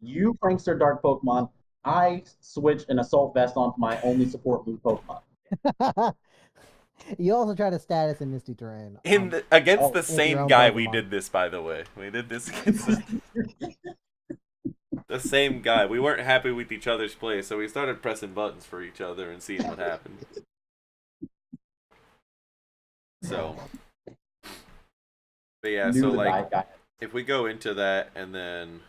You prankster Dark Pokemon. I switch an Assault Vest onto my only support move Pokemon. You also try to status in Misty Terrain. Against the with your same own guy we Pokemon. did this, by the way. We did this against the same guy. We weren't happy with each other's play, so we started pressing buttons for each other and seeing what happened. So, but yeah, Knew so the like, guy. if we go into that and then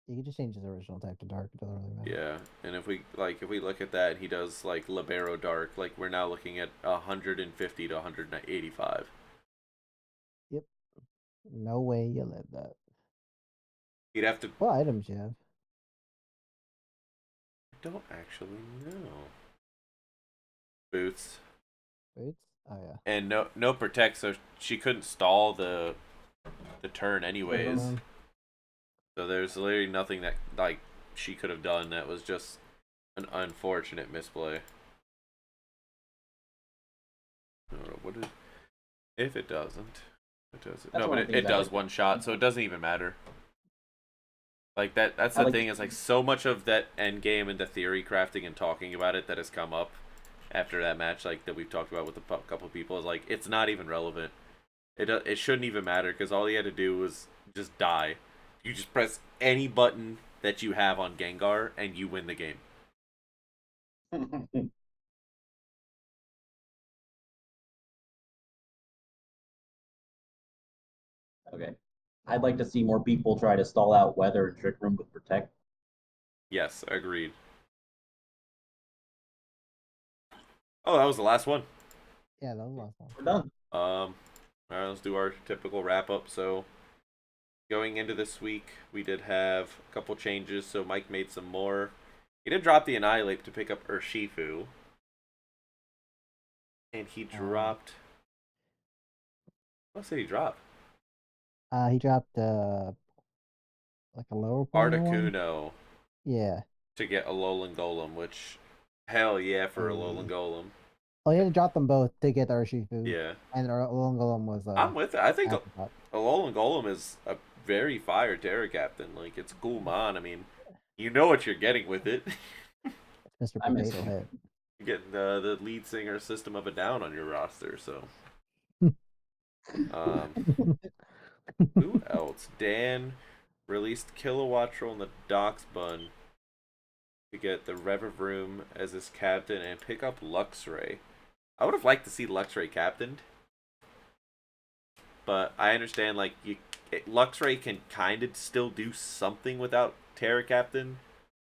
You can just change his original type to dark. It doesn't really matter. yeah, and if we look at that, and he does like Libero Dark, like we're now looking at 150 to 185. Yep. No way you live that. He'd have to. What items you have? I don't actually know. Boots. Boots? Oh yeah. And no protect, so she couldn't stall the turn anyways. Mhm. So there's literally nothing that like she could have done that was just an unfortunate misplay. I don't know what is if it doesn't. It doesn't. That's No, one but of the it things I does like. one shot, so it doesn't even matter. Like that's I the like thing is like so much of that end game and the theory crafting and talking about it that has come up after that match, like that we've talked about with a couple people, is like it's not even relevant. It shouldn't even matter because all he had to do was just die. You just press any button that you have on Gengar and you win the game. Okay. I'd like to see more people try to stall out Weather and Trick Room with Protect. Yes, agreed. Oh, that was the last one. Yeah, that was the last one. We're done. All right, let's do our typical wrap up. So, going into this week, we did have a couple changes. So Mike made some more. He did drop the Annihilate to pick up Urshifu, and he dropped. What did he drop? He dropped like a lower pointer one. Articuno Yeah. to get a Alolan Golem, which hell yeah for Alolan Hey. Golem. Oh, he had to drop them both to get the Urshifu. Yeah, And Alolan Golem was I'm with it. I think afterthought. Alolan Golem is a very fire Terra Captain. Like it's a cool mon. I mean, you know what you're getting with it. It's Mr. I miss Potato him. Head. You get the lead singer System of a Down on your roster. So, who else? Dan released Kilowattrel and the Dox Bun to get the Revavroom as his captain and pick up Luxray. I would have liked to see Luxray captained, but I understand like Luxray can kind of still do something without Terra Captain.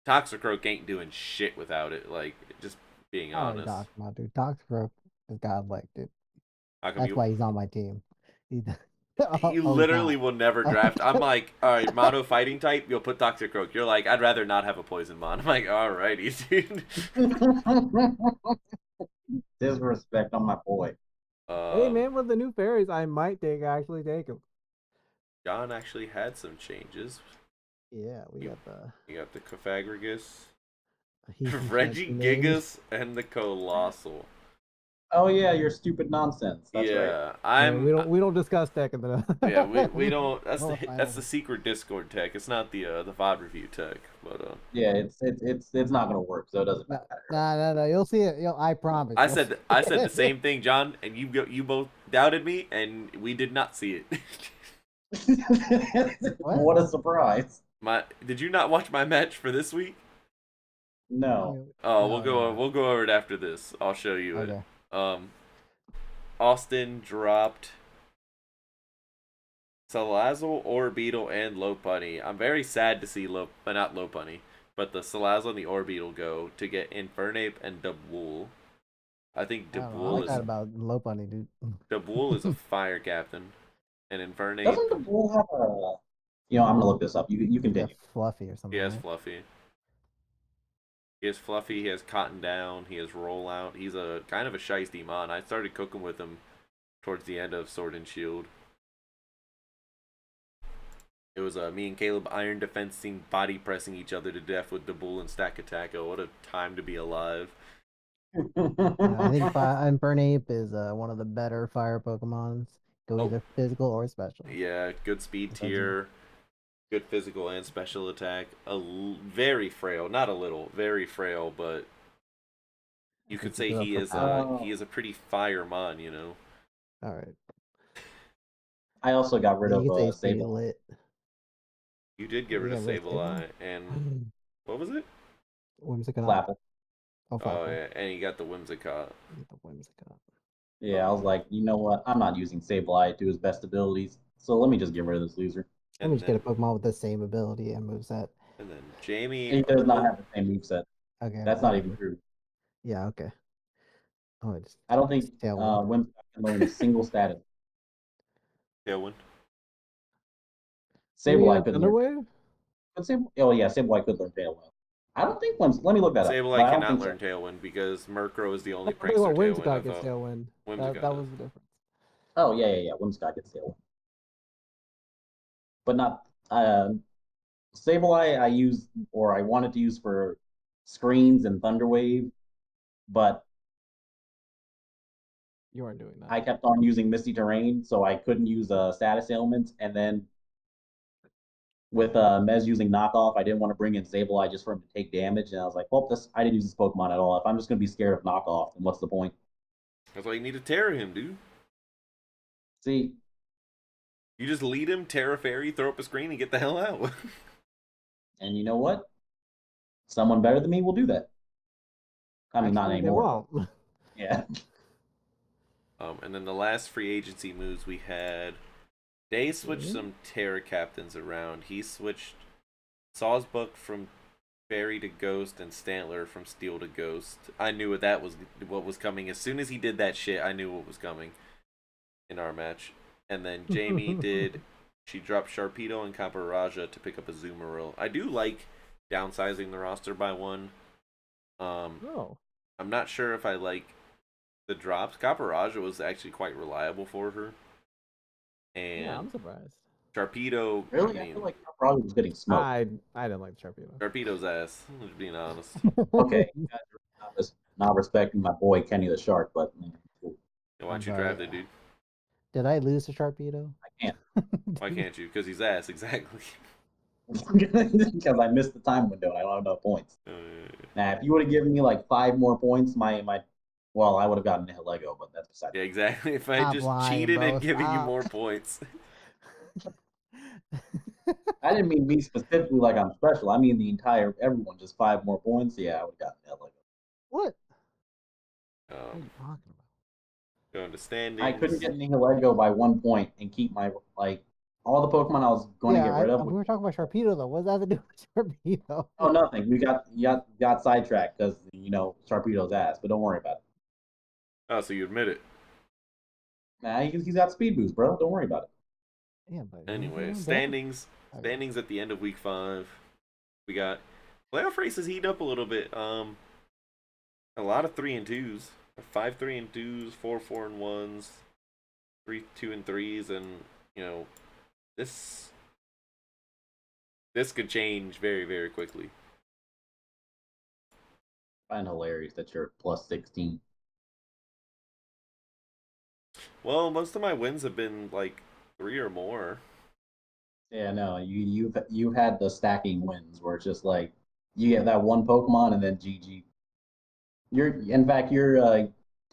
Toxicroak ain't doing shit without it. Like just being Oh, honest. Doc, my dude. Toxicroak is godlike, dude. How come That's why he's on my team. He's you oh, he's literally not. will never draft. I'm like, all right, mono fighting type. You'll put Toxicroak. You're like, I'd rather not have a poison mon. I'm like, alrighty, dude. Disrespect on my boy. Hey man, with the new fairies, I might actually take them. John actually had some changes. Yeah, we got the You got the Cofagrigus, he Reggie Gigas, and the Colossal. Oh yeah, your stupid nonsense. That's right. Yeah, We don't discuss tech in the. Yeah, we don't. That's Oh, that's the secret Discord tech. It's not the VOD review tech, but Yeah, it's not gonna work, so it doesn't no, matter. no. You'll see it. I promise. I You'll said see I said the it. same thing, John, and you both doubted me, and we did not see it. What? What a surprise! Did you not watch my match for this week? No. Oh, No, we'll go over it after this. I'll show you Okay. it. Austin dropped Salazzle, Orbeetle, and Lopunny. I'm very sad to see not Lopunny, but the Salazzle and the Orbeetle go to get Infernape and Dubwool. I think I don't know. I like that Dubwool about Lopunny, dude. is a fire captain, and Infernape Doesn't the bull have a? I'm gonna look this up. You Yeah, continue. Fluffy or he something. has Right? Fluffy. He has Fluffy. He has Cotton Down. He has Rollout. He's a kind of a shiesty mon. I started cooking with him towards the end of Sword and Shield. It was me and Caleb iron defensing, body pressing each other to death with the bull and Stack Attack. Oh, what a time to be alive. I think Infernape is one of the better fire Pokemons. Go either physical or special. Yeah, good speed Depends tier, good physical and special attack. Very frail, not a little, very frail, but You think could you say give up he for is power. a pretty fire mon, you know. All right. I also got rid You of can say he's pretty Sable. lit. You did get You rid of got rid of Sableye, and what was it? Whimsicott. Flapple. Oh, Oh Flapple. yeah, and you got the Whimsicott. The Whimsicott. Yeah, I was like, you know what? I'm not using Sableye to his best abilities, so let me just get rid of this loser. Let me And just get a then Pokemon with the same ability and moveset. and then Jamie. He does not have the same moveset. Okay, That's not whatever. even true. Yeah, okay. Oh, it's I don't think Tailwind. Whimsicott can learn a single status. Tailwind. Sableye couldn't learn. Thunderwave? Oh yeah, Sableye could learn Tailwind. I don't think Let me look that up. But Sableye I don't cannot think so. learn Tailwind because Murkrow is the only I'm talking about prankster Tailwind. I Whimsicott gets thought Tailwind. Whimsicott. That was the difference. Oh yeah. Whimsicott gets Tailwind, but not Sableye. I use or I wanted to use for screens and Thunderwave, but You weren't doing that. I kept on using Misty Terrain, so I couldn't use status ailments. And then with Mez using knockoff, I didn't want to bring in Sableye just for him to take damage. And I was like, well, I didn't use this Pokemon at all. If I'm just going to be scared of knockoff, then what's the point? That's why you need to Terra him, dude. See, You just lead him, Terra Fairy, throw up a screen, and get the hell out. and you know what? Someone better than me will do that. I mean, not Actually, they anymore. won't. Yeah. And then the last free agency moves we had, Day switched some Terra captains around. He switched Sawsbuck from Fairy to Ghost and Stantler from Steel to Ghost. I knew what was coming. As soon as he did that shit, I knew what was coming in our match. And then Jamie she dropped Sharpedo and Caparaja to pick up a Zoomeril. I do like downsizing the roster by one. No. I'm not sure if I like the drops. Caparaja was actually quite reliable for her. And Yeah, I'm surprised. Sharpedo, Really? I feel like Caparaja was getting smoked. I didn't like Sharpedo. Sharpedo's ass, just being honest. Okay, you guys are not respecting my boy Kenny the Shark, but cool. Why don't I'm you sorry. draft it, dude? Did I lose to Sharpedo? I can't. Why can't you? Because he's ass, exactly. Because I missed the time window and I don't have enough points. Now, if you would have given me like 5 more points, well, I would have gotten a Lego, but that's beside. Yeah, exactly. If I Stop just lying, cheated bro, and giving you stop. more points. I didn't mean me specifically like I'm special. I mean the entire everyone just 5 more points. Yeah, I would have gotten a Lego. What? What are you talking about? Going to standings. I couldn't get Nihilego by 1 point and keep my all the Pokemon I was going to get rid of. We were talking about Sharpedo though. What does that have to do with Sharpedo? Oh, nothing. We got sidetracked because Sharpedo's ass. But don't worry about it. Oh, so you admit it. Nah, he's got speed boost, bro. Don't worry about it. Yeah, but Anyway, standings at the end of week 5. We got playoff races heat up a little bit. A lot of 3 and 2s. 5 3 and 2s, 4 4 and 1s, 3 2 and 3s, and this could change very, very quickly. I find hilarious that you're plus 16. Well, most of my wins have been like 3 or more. Yeah, no, you've had the stacking wins where it's just like you get that one Pokemon and then GG. In fact your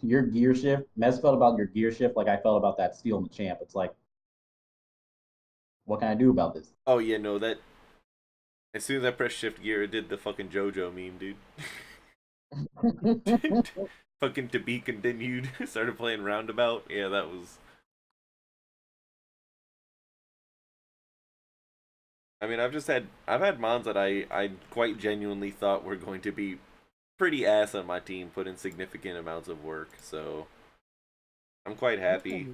gear shift. Mez felt about your gear shift like I felt about that Steel Machamp. It's like, what can I do about this? Oh yeah, no, that as soon as I pressed shift gear, it did the fucking JoJo meme, dude. Fucking to be continued. Started playing roundabout. Yeah, that was. I mean, I've had mons that I quite genuinely thought were going to be pretty ass on my team, put in significant amounts of work. So I'm quite happy.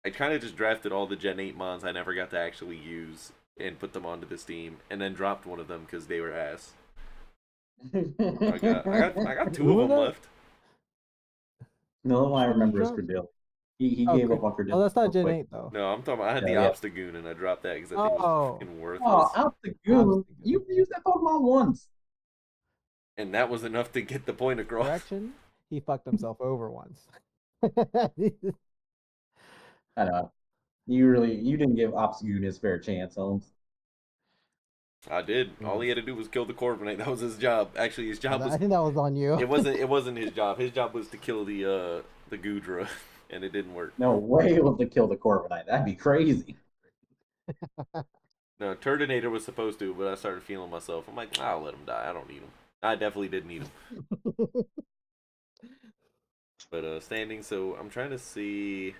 I kind of just drafted all the Gen 8 mons I never got to actually use and put them onto this team, and then dropped one of them because they were ass. I got 2 of them left. No, I remember is Credillo. He gave up on Credillo. Oh, that's not Gen 8 though. No, I'm talking about I had the Obstagoon and I dropped that because I think it was fucking worthless. Oh, Obstagoon. You used that Pokemon once. And that was enough to get the point across. Correction, he fucked himself over once. I know. You didn't give Obstagoon his fair chance, Holmes. I did. All he Yes. had to do was kill the Corviknight. That was his job. Actually, his job was. I think that was on you. It wasn't his job. His job was to kill the Gudra, and it didn't work. No way it was to kill the Corviknight. That'd be crazy. No, Turdinator was supposed to, but I started feeling myself. I'm like, I'll let him die. I don't need him. I definitely didn't need him. But standing, so I'm trying to see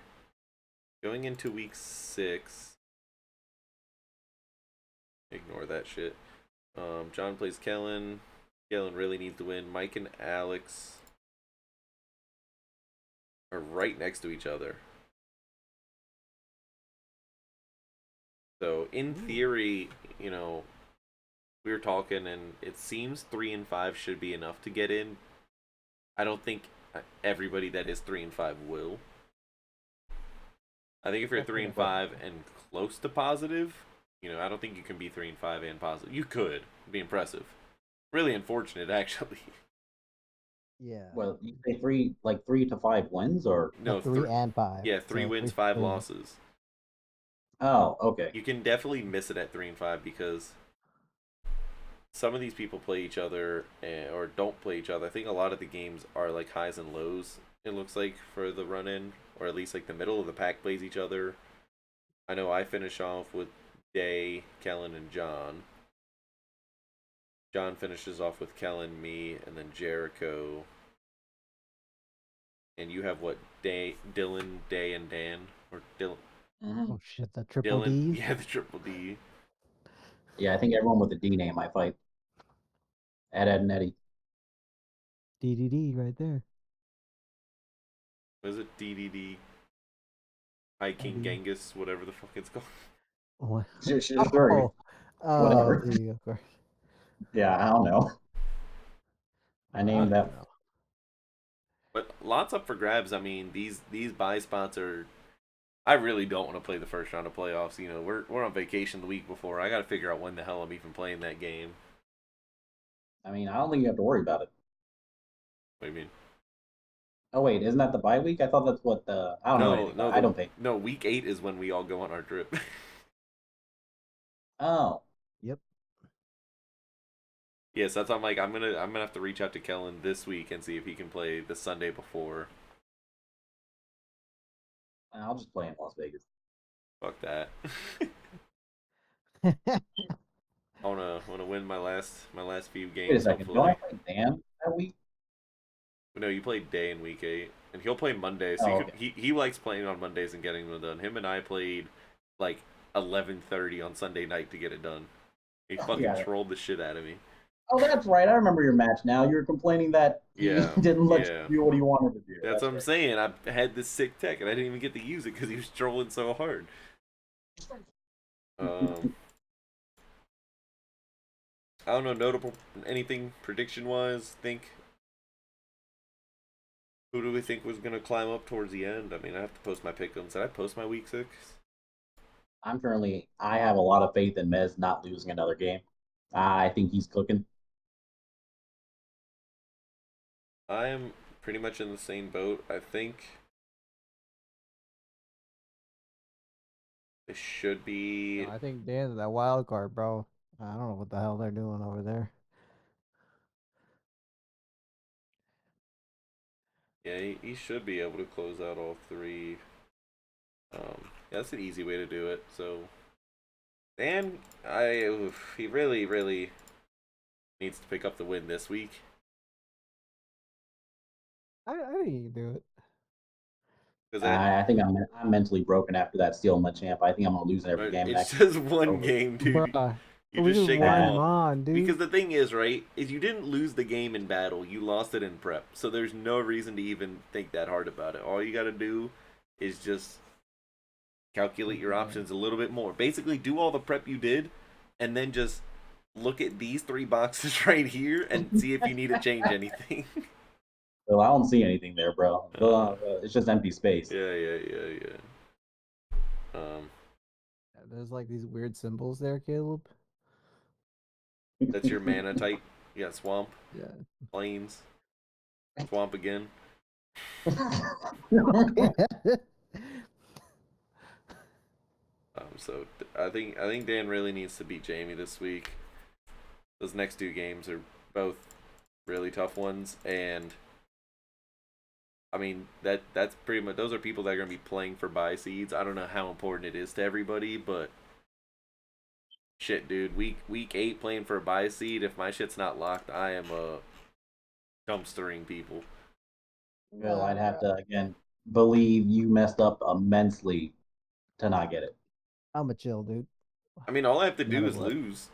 going into week 6. Ignore that shit. John plays Kellen. Kellen really needs to win. Mike and Alex are right next to each other. So in theory, we were talking, and it seems 3 and 5 should be enough to get in. I don't think everybody that is 3 and 5 will. I think if you're 3 and 5 and close to positive, I don't think you can be 3 and 5 and positive. You could. It'd be impressive. Really unfortunate, actually. Yeah. Well, you say 3 to 5 wins, or No, 3 and 5. Yeah, 3 So wins, 3 5 3. losses. oh, okay. You can definitely miss it at 3 and 5 because some of these people play each other or don't play each other. I think a lot of the games are like highs and lows, it looks like, for the run in, or at least like the middle of the pack plays each other. I know I finish off with Day, Kellen, and John. John finishes off with Kellen, me, and then Jericho. And you have what? Dylan, Day, and Dan? Or Dylan? Oh shit, the triple Dylan? D's. Yeah, the triple D. Yeah, I think everyone with the D name I fight. Ed and Eddie. DDD right there. What is it? DDD? High King Eddie. Genghis, whatever the fuck it's called. What? Sure. Oh, Whatever. D, of course. Yeah, I don't know. I I named don't that. know. But lots up for grabs. I mean, these buy spots are. I really don't want to play the first round of playoffs. We're on vacation the week before. I got to figure out when the hell I'm even playing that game. I mean, I don't think you have to worry about it. What do you mean? Oh wait, isn't that the bye week? I thought that's what the. I don't know anything. I don't think. No, week 8 is when we all go on our trip. Oh, Yep. Yes, that's. I'm like, I'm gonna have to reach out to Kellen this week and see if he can play the Sunday before. I'll just play in Las Vegas. Fuck that. I wanna win my last few games. Wait a second. Don't I Hopefully. play Dan that week? No, you play Day in week 8, and he'll play Mondays. So Oh, okay. he likes playing on Mondays and getting them done. Him and I played like 11:30 on Sunday night to get it done. He fucking Yeah. trolled the shit out of me. Oh, that's right. I remember your match now. You were complaining that he Yeah, didn't let yeah. you do what he wanted to do. That's what I'm right. saying. I had this sick tech, and I didn't even get to use it because he was trolling so hard. I don't know, notable anything prediction wise. Who do we think was gonna climb up towards the end? I mean, I have to post my pick'ems. Did I post my week 6? I have a lot of faith in Mez not losing another game. I think he's cooking. I am pretty much in the same boat. I think it should be. No, I think Dan's that wild card, bro. I don't know what the hell they're doing over there. Yeah, he should be able to close out all 3. Yeah, that's an easy way to do it. So, Dan, he really, really needs to pick up the win this week. I think you can do it. I think I'm mentally broken after that stealing my champ. I think I'm gonna lose every game It's next. just one Over. game, dude. Bruh, You we just just shake won them him off. on, dude. Because the thing is, right, is you didn't lose the game in battle. You lost it in prep. So there's no reason to even think that hard about it. All you got to do is just calculate your options a little bit more. Basically, do all the prep you did, and then just look at these 3 boxes right here and see if you need to change anything. Well, I don't see anything there, bro. It's just empty space. Yeah. There's like these weird symbols there, Caleb. That's your mana type. You got swamp, Yeah. plains, swamp again. So I think Dan really needs to beat Jamie this week. those next two games are both really tough ones, and I mean that's pretty much those are people that are going to be playing for bye seeds. I don't know how important it is to everybody, but shit, dude, week 8 playing for a bye seed. If my shit's not locked, I am dumpstering people. Well, I'd have to again believe you messed up immensely to not get it. I'm a chill, dude. I mean, all I have to do None is of it. lose.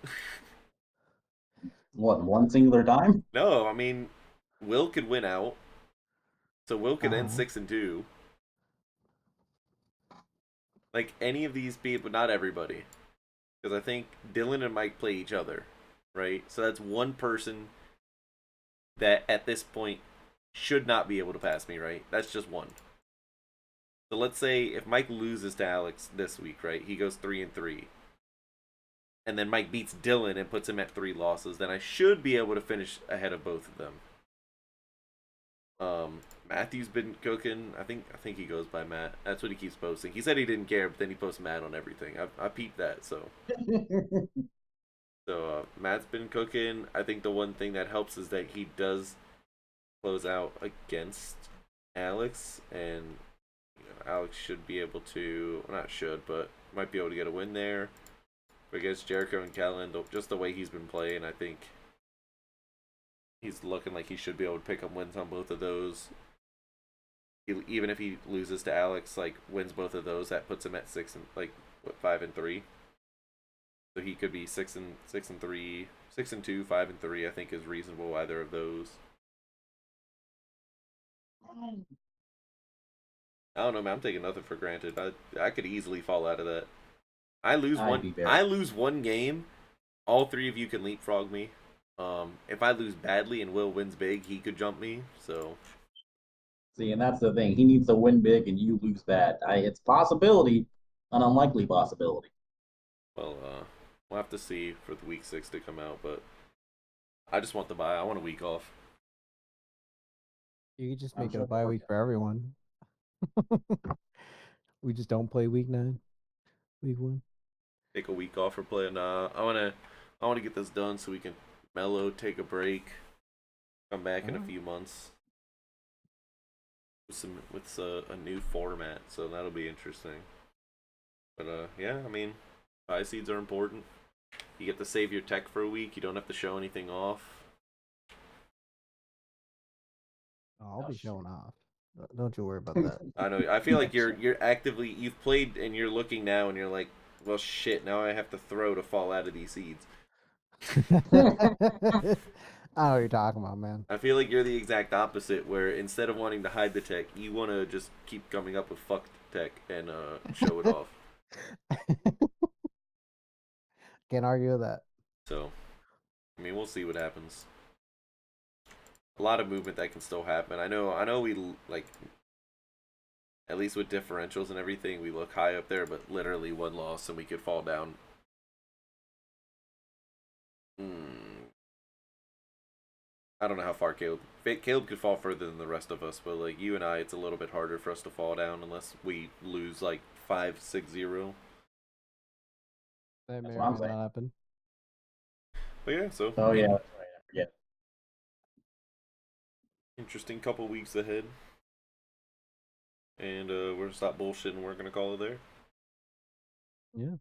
What, in one singular time? No, I mean, Will could win out, so Will could end Uh-huh. 6-2. Like any of these people, not everybody, because I think Dylan and Mike play each other, right? So that's one person that at this point should not be able to pass me, right? That's just one. So let's say if Mike loses to Alex this week, right? He goes 3-3. And then Mike beats Dylan and puts him at 3 losses, then I should be able to finish ahead of both of them. Matthew's been cooking. I think he goes by Matt. That's what he keeps posting. He said he didn't care, but then he posts Matt on everything. I peeped that, so Matt's been cooking. I think the one thing that helps is that he does close out against Alex, and Alex should be able to, well, not should, but might be able to get a win there. But against Jericho and Kellen, just the way he's been playing, I think he's looking like he should be able to pick up wins on both of those. Even if he loses to Alex, like wins both of those, that puts him at 5-3. So he could be 6-3, 6-2, 5-3. I think is reasonable either of those. I don't know, man. I'm taking nothing for granted. I could easily fall out of that. I lose one game. All 3 of you can leapfrog me. If I lose badly and Will wins big, he could jump me. So See, and that's the thing. He needs to win big, and you lose bad. It's possibility, an unlikely possibility. well, we'll have to see for the week 6 to come out. But I just want the bye. I want a week off. You could just I'm make it sure a bye they'll week for everyone. We just don't play week 9, week 1. Take a week off for playing. I wanna get this done so we can mellow, take a break, come back in a few months with a new format. So that'll be interesting. But yeah, I mean, buy seeds are important. You get to save your tech for a week. You don't have to show anything off. Oh, I'll be showing off. Don't you worry about that. I know. I feel like you're actively you've played and you're looking now and you're like, well, shit. Now I have to throw to fall out of these seeds. I know what you're talking about, man. I feel like you're the exact opposite, where instead of wanting to hide the tech, you want to just keep coming up with fucked tech and show it off. Can't argue with that. So, I mean, we'll see what happens. A lot of movement that can still happen. I know. We like, at least with differentials and everything, we look high up there, but literally one loss and we could fall down. I don't know how far Caleb could fall further than the rest of us, but like you and I, it's a little bit harder for us to fall down unless we lose like 5-6-0. That may That's or what I'm may saying. not happen. But yeah, so Oh, yeah, that's right. I forget. interesting couple weeks ahead. And we're gonna stop bullshitting. We're gonna call it there. Yeah.